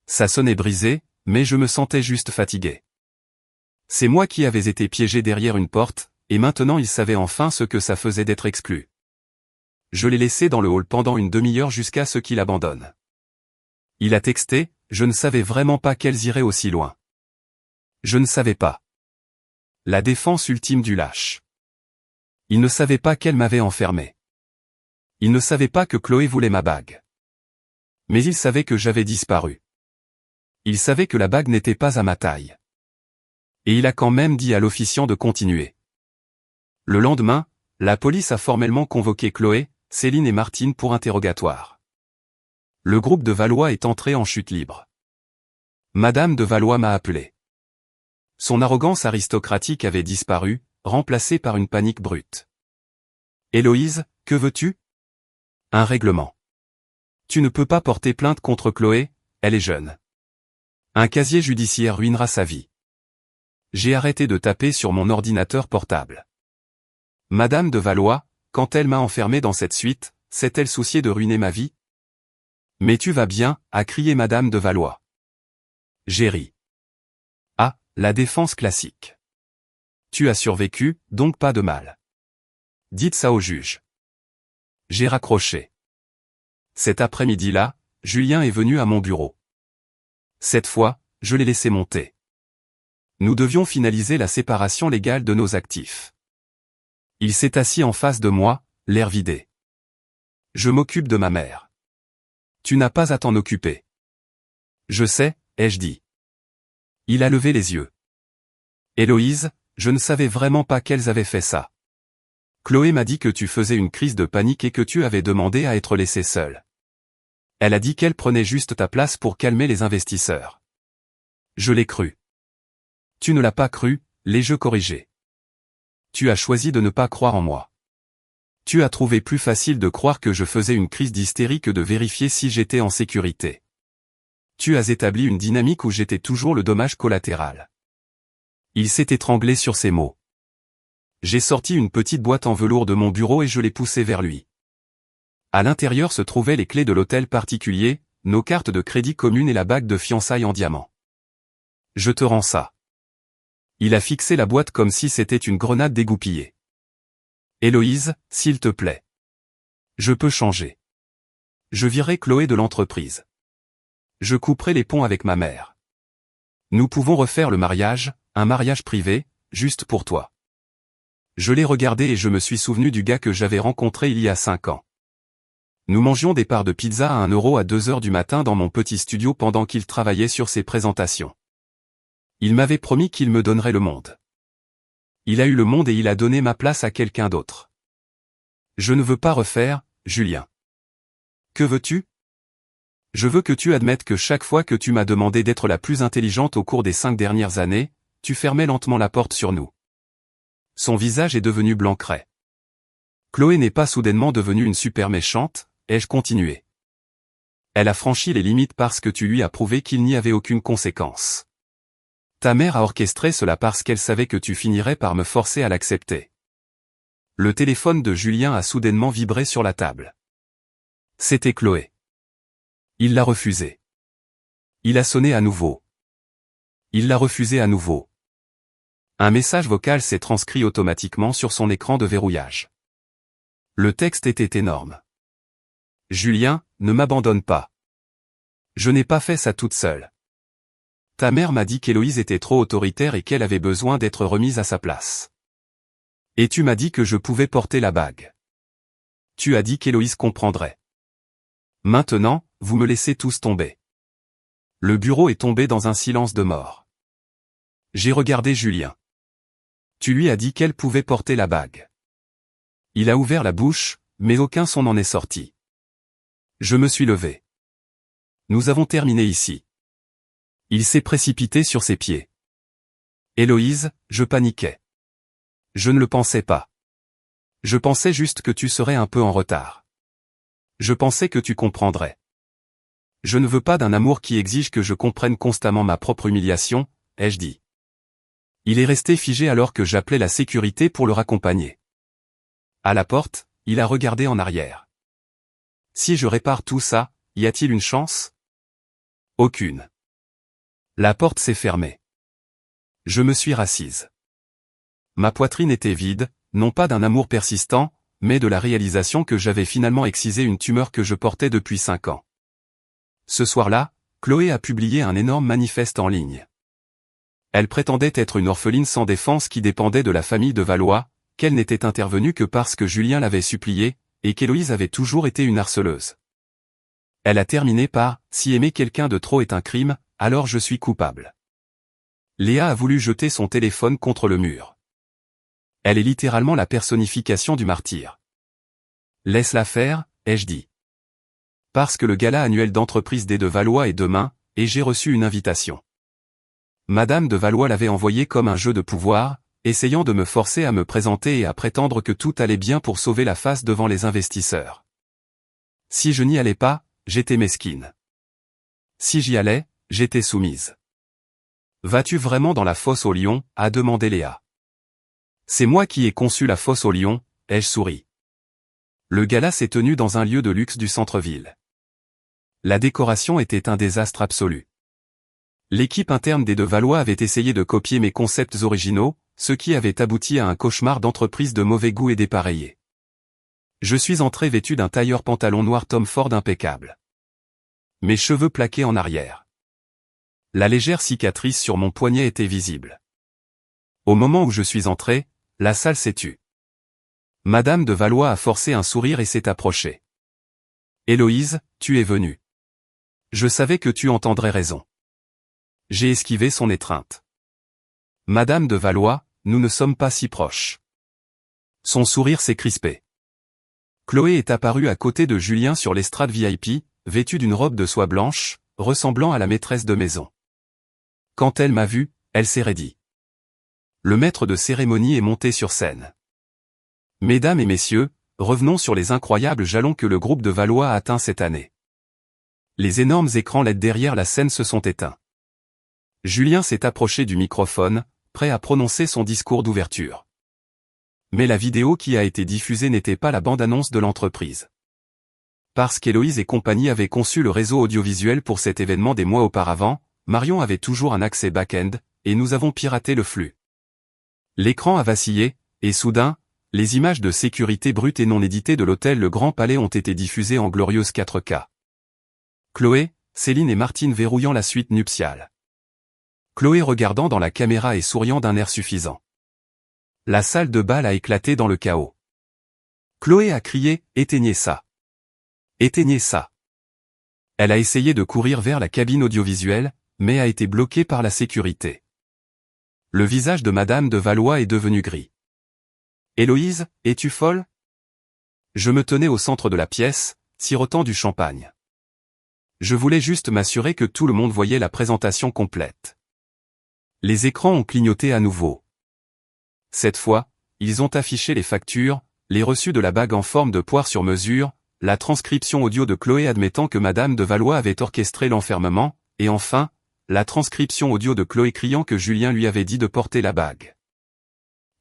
Ça sonnait brisé, mais je me sentais juste fatigué. C'est moi qui avais été piégé derrière une porte, et maintenant il savait enfin ce que ça faisait d'être exclu. Je l'ai laissé dans le hall pendant une demi-heure jusqu'à ce qu'il abandonne. Il a texté, je ne savais vraiment pas qu'elles iraient aussi loin. Je ne savais pas. La défense ultime du lâche. Il ne savait pas qu'elle m'avait enfermé. Il ne savait pas que Chloé voulait ma bague. Mais il savait que j'avais disparu. Il savait que la bague n'était pas à ma taille. Et il a quand même dit à l'officiant de continuer. Le lendemain, la police a formellement convoqué Chloé, Céline et Martine pour interrogatoire. Le groupe de Valois est entré en chute libre. Madame de Valois m'a appelé. Son arrogance aristocratique avait disparu, remplacée par une panique brute. Héloïse, que veux-tu? Un règlement. Tu ne peux pas porter plainte contre Chloé, elle est jeune. Un casier judiciaire ruinera sa vie. J'ai arrêté de taper sur mon ordinateur portable. Madame de Valois, quand elle m'a enfermé dans cette suite, s'est-elle souciée de ruiner ma vie? Mais tu vas bien, a crié Madame de Valois. J'ai ri. Ah, la défense classique. Tu as survécu, donc pas de mal. Dites ça au juge. J'ai raccroché. Cet après-midi-là, Julien est venu à mon bureau. Cette fois, je l'ai laissé monter. Nous devions finaliser la séparation légale de nos actifs. Il s'est assis en face de moi, l'air vidé. Je m'occupe de ma mère. Tu n'as pas à t'en occuper. Je sais, ai-je dit. Il a levé les yeux. Héloïse, je ne savais vraiment pas qu'elles avaient fait ça. Chloé m'a dit que tu faisais une crise de panique et que tu avais demandé à être laissée seule. Elle a dit qu'elle prenait juste ta place pour calmer les investisseurs. Je l'ai cru. Tu ne l'as pas cru, l'ai-je corrigé. Tu as choisi de ne pas croire en moi. Tu as trouvé plus facile de croire que je faisais une crise d'hystérie que de vérifier si j'étais en sécurité. Tu as établi une dynamique où j'étais toujours le dommage collatéral. Il s'est étranglé sur ces mots. J'ai sorti une petite boîte en velours de mon bureau et je l'ai poussée vers lui. À l'intérieur se trouvaient les clés de l'hôtel particulier, nos cartes de crédit communes et la bague de fiançailles en diamant. Je te rends ça. Il a fixé la boîte comme si c'était une grenade dégoupillée. Héloïse, s'il te plaît. Je peux changer. Je virerai Chloé de l'entreprise. Je couperai les ponts avec ma mère. Nous pouvons refaire le mariage, un mariage privé, juste pour toi. Je l'ai regardé et je me suis souvenu du gars que j'avais rencontré il y a 5 ans. Nous mangions des parts de pizza à 1 euro à 2 heures du matin dans mon petit studio pendant qu'il travaillait sur ses présentations. Il m'avait promis qu'il me donnerait le monde. Il a eu le monde et il a donné ma place à quelqu'un d'autre. Je ne veux pas refaire, Julien. Que veux-tu? Je veux que tu admettes que chaque fois que tu m'as demandé d'être la plus intelligente au cours des 5 dernières années, tu fermais lentement la porte sur nous. Son visage est devenu blanc-craie. Chloé n'est pas soudainement devenue une super méchante, ai-je continué. Elle a franchi les limites parce que tu lui as prouvé qu'il n'y avait aucune conséquence. Ta mère a orchestré cela parce qu'elle savait que tu finirais par me forcer à l'accepter. Le téléphone de Julien a soudainement vibré sur la table. C'était Chloé. Il l'a refusé. Il a sonné à nouveau. Il l'a refusé à nouveau. Un message vocal s'est transcrit automatiquement sur son écran de verrouillage. Le texte était énorme. Julien, ne m'abandonne pas. Je n'ai pas fait ça toute seule. Ta mère m'a dit qu'Héloïse était trop autoritaire et qu'elle avait besoin d'être remise à sa place. Et tu m'as dit que je pouvais porter la bague. Tu as dit qu'Héloïse comprendrait. Maintenant, vous me laissez tous tomber. Le bureau est tombé dans un silence de mort. J'ai regardé Julien. Tu lui as dit qu'elle pouvait porter la bague. Il a ouvert la bouche, mais aucun son n'en est sorti. Je me suis levé. Nous avons terminé ici. Il s'est précipité sur ses pieds. Héloïse, je paniquais. Je ne le pensais pas. Je pensais juste que tu serais un peu en retard. Je pensais que tu comprendrais. Je ne veux pas d'un amour qui exige que je comprenne constamment ma propre humiliation, ai-je dit. Il est resté figé alors que j'appelais la sécurité pour le raccompagner. À la porte, il a regardé en arrière. Si je répare tout ça, y a-t-il une chance? Aucune. La porte s'est fermée. Je me suis rassise. Ma poitrine était vide, non pas d'un amour persistant, mais de la réalisation que j'avais finalement excisé une tumeur que je portais depuis 5 ans. Ce soir-là, Chloé a publié un énorme manifeste en ligne. Elle prétendait être une orpheline sans défense qui dépendait de la famille de Valois, qu'elle n'était intervenue que parce que Julien l'avait suppliée, et qu'Héloïse avait toujours été une harceleuse. Elle a terminé par « Si aimer quelqu'un de trop est un crime, alors je suis coupable ». Léa a voulu jeter son téléphone contre le mur. Elle est littéralement la personnification du martyr. Laisse-la faire, ai-je dit. Parce que le gala annuel d'entreprise des de Valois est demain, et j'ai reçu une invitation. Madame de Valois l'avait envoyé comme un jeu de pouvoir, essayant de me forcer à me présenter et à prétendre que tout allait bien pour sauver la face devant les investisseurs. Si je n'y allais pas, j'étais mesquine. Si j'y allais, j'étais soumise. Vas-tu vraiment dans la fosse aux lions, a demandé Léa. C'est moi qui ai conçu la fosse aux lions, ai-je souri. Le gala s'est tenu dans un lieu de luxe du centre-ville. La décoration était un désastre absolu. L'équipe interne des de Valois avait essayé de copier mes concepts originaux, ce qui avait abouti à un cauchemar d'entreprise de mauvais goût et dépareillé. Je suis entré vêtu d'un tailleur pantalon noir Tom Ford impeccable. Mes cheveux plaqués en arrière. La légère cicatrice sur mon poignet était visible. Au moment où je suis entré, la salle s'est tue. Madame de Valois a forcé un sourire et s'est approchée. Héloïse, tu es venue. Je savais que tu entendrais raison. J'ai esquivé son étreinte. Madame de Valois, nous ne sommes pas si proches. Son sourire s'est crispé. Chloé est apparue à côté de Julien sur l'estrade VIP, vêtue d'une robe de soie blanche, ressemblant à la maîtresse de maison. Quand elle m'a vu, elle s'est raidie. Le maître de cérémonie est monté sur scène. Mesdames et messieurs, revenons sur les incroyables jalons que le groupe de Valois a atteints cette année. Les énormes écrans LED derrière la scène se sont éteints. Julien s'est approché du microphone, prêt à prononcer son discours d'ouverture. Mais la vidéo qui a été diffusée n'était pas la bande-annonce de l'entreprise. Parce qu'Héloïse et compagnie avaient conçu le réseau audiovisuel pour cet événement des mois auparavant, Marion avait toujours un accès back-end, et nous avons piraté le flux. L'écran a vacillé, et soudain, les images de sécurité brutes et non éditées de l'hôtel Le Grand Palais ont été diffusées en glorieuse 4K. Chloé, Céline et Martine verrouillant la suite nuptiale. Chloé regardant dans la caméra et souriant d'un air suffisant. La salle de bal a éclaté dans le chaos. Chloé a crié « Éteignez ça ! Éteignez ça !» Elle a essayé de courir vers la cabine audiovisuelle, mais a été bloquée par la sécurité. Le visage de Madame de Valois est devenu gris. « Héloïse, es-tu folle ?» Je me tenais au centre de la pièce, sirotant du champagne. Je voulais juste m'assurer que tout le monde voyait la présentation complète. Les écrans ont clignoté à nouveau. Cette fois, ils ont affiché les factures, les reçus de la bague en forme de poire sur mesure, la transcription audio de Chloé admettant que Madame de Valois avait orchestré l'enfermement, et enfin, la transcription audio de Chloé criant que Julien lui avait dit de porter la bague.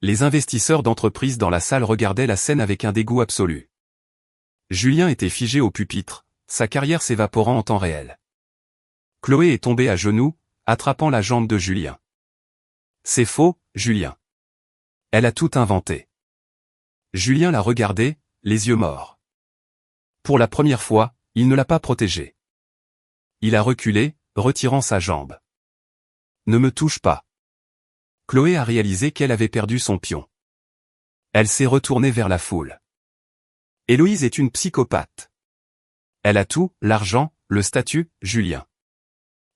Les investisseurs d'entreprise dans la salle regardaient la scène avec un dégoût absolu. Julien était figé au pupitre, sa carrière s'évaporant en temps réel. Chloé est tombée à genoux, attrapant la jambe de Julien. C'est faux, Julien. Elle a tout inventé. Julien l'a regardé, les yeux morts. Pour la première fois, il ne l'a pas protégée. Il a reculé, retirant sa jambe. Ne me touche pas. Chloé a réalisé qu'elle avait perdu son pion. Elle s'est retournée vers la foule. Héloïse est une psychopathe. Elle a tout, l'argent, le statut, Julien.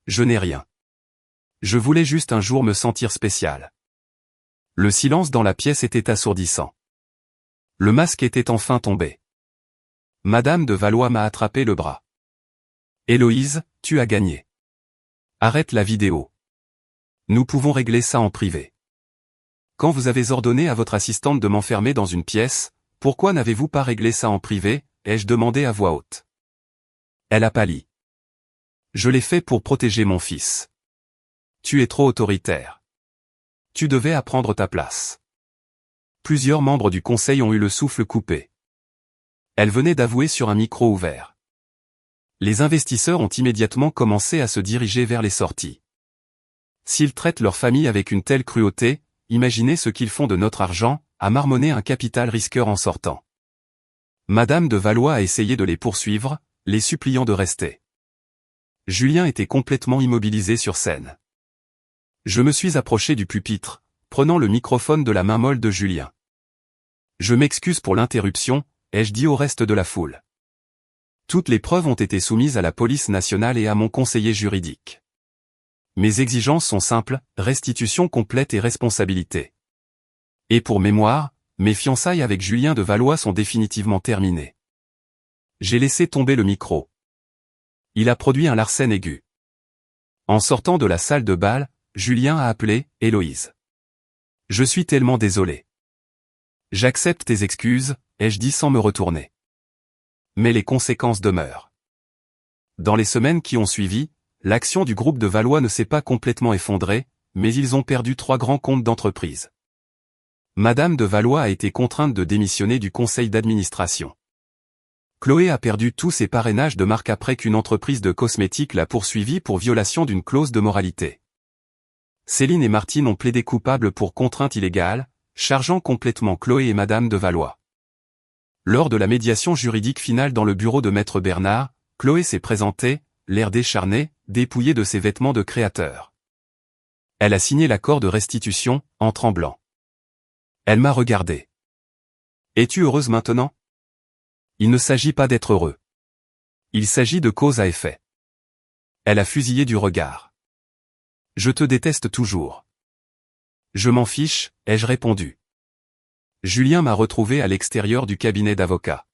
Je n'ai rien. Je voulais juste un jour me sentir spécial. Le silence dans la pièce était assourdissant. Le masque était enfin tombé. Madame de Valois m'a attrapé le bras. Héloïse, tu as gagné. Arrête la vidéo. Nous pouvons régler ça en privé. Quand vous avez ordonné à votre assistante de m'enfermer dans une pièce, pourquoi n'avez-vous pas réglé ça en privé, ai-je demandé à voix haute. Elle a pâli. Je l'ai fait pour protéger mon fils. Tu es trop autoritaire. Tu devais apprendre ta place. Plusieurs membres du conseil ont eu le souffle coupé. Elle venait d'avouer sur un micro ouvert. Les investisseurs ont immédiatement commencé à se diriger vers les sorties. S'ils traitent leur famille avec une telle cruauté, imaginez ce qu'ils font de notre argent, a marmonné un capital risqueur en sortant. Madame de Valois a essayé de les poursuivre, les suppliant de rester. Julien était complètement immobilisé sur scène. Je me suis approché du pupitre, prenant le microphone de la main molle de Julien. Je m'excuse pour l'interruption, ai-je dit au reste de la foule. Toutes les preuves ont été soumises à la police nationale et à mon conseiller juridique. Mes exigences sont simples, restitution complète et responsabilité. Et pour mémoire, mes fiançailles avec Julien de Valois sont définitivement terminées. J'ai laissé tomber le micro. Il a produit un larcène aigu. En sortant de la salle de bal, Julien a appelé « Héloïse. Je suis tellement désolé. J'accepte tes excuses », ai-je dit sans me retourner. Mais les conséquences demeurent. Dans les semaines qui ont suivi, l'action du groupe de Valois ne s'est pas complètement effondrée, mais ils ont perdu 3 grands comptes d'entreprise. Madame de Valois a été contrainte de démissionner du conseil d'administration. Chloé a perdu tous ses parrainages de marque après qu'une entreprise de cosmétiques l'a poursuivie pour violation d'une clause de moralité. Céline et Martine ont plaidé coupables pour contrainte illégale, chargeant complètement Chloé et Madame de Valois. Lors de la médiation juridique finale dans le bureau de Maître Bernard, Chloé s'est présentée, l'air décharné, dépouillée de ses vêtements de créateur. Elle a signé l'accord de restitution, en tremblant. Elle m'a regardé. « Es-tu heureuse maintenant ?» Il ne s'agit pas d'être heureux. Il s'agit de cause à effet. Elle a fusillé du regard. « Je te déteste toujours. »« Je m'en fiche », ai-je répondu. Julien m'a retrouvé à l'extérieur du cabinet d'avocat.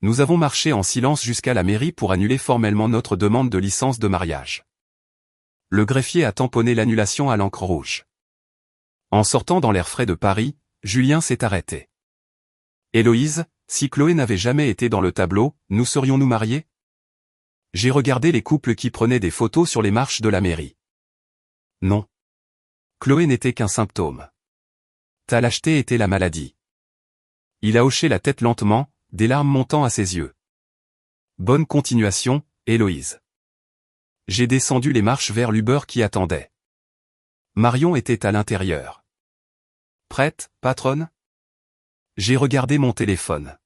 Nous avons marché en silence jusqu'à la mairie pour annuler formellement notre demande de licence de mariage. Le greffier a tamponné l'annulation à l'encre rouge. En sortant dans l'air frais de Paris, Julien s'est arrêté. « Héloïse, si Chloé n'avait jamais été dans le tableau, nous serions-nous mariés ?» J'ai regardé les couples qui prenaient des photos sur les marches de la mairie. Non. Chloé n'était qu'un symptôme. Ta lâcheté était la maladie. Il a hoché la tête lentement, des larmes montant à ses yeux. Bonne continuation, Héloïse. J'ai descendu les marches vers l'Uber qui attendait. Marion était à l'intérieur. Prête, patronne ? J'ai regardé mon téléphone.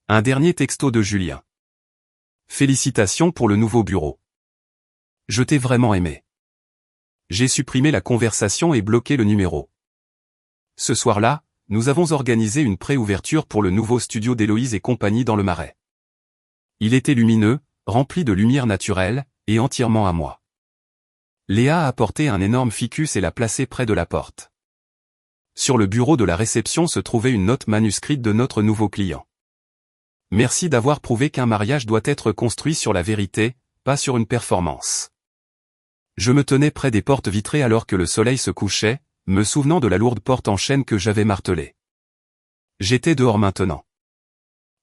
Un dernier texto de Julien. Félicitations pour le nouveau bureau. Je t'ai vraiment aimé. J'ai supprimé la conversation et bloqué le numéro. Ce soir-là, nous avons organisé une pré-ouverture pour le nouveau studio d'Héloïse et compagnie dans le Marais. Il était lumineux, rempli de lumière naturelle, et entièrement à moi. Léa a apporté un énorme ficus et l'a placé près de la porte. Sur le bureau de la réception se trouvait une note manuscrite de notre nouveau client. Merci d'avoir prouvé qu'un mariage doit être construit sur la vérité, pas sur une performance. Je me tenais près des portes vitrées alors que le soleil se couchait, me souvenant de la lourde porte en chêne que j'avais martelée. J'étais dehors maintenant.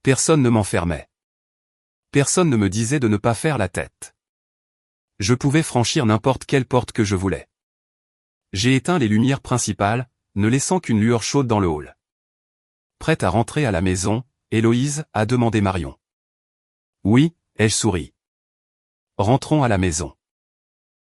Personne ne m'enfermait. Personne ne me disait de ne pas faire la tête. Je pouvais franchir n'importe quelle porte que je voulais. J'ai éteint les lumières principales, ne laissant qu'une lueur chaude dans le hall. Prête à rentrer à la maison, Héloïse, a demandé Marion. Oui, ai-je souri. Rentrons à la maison.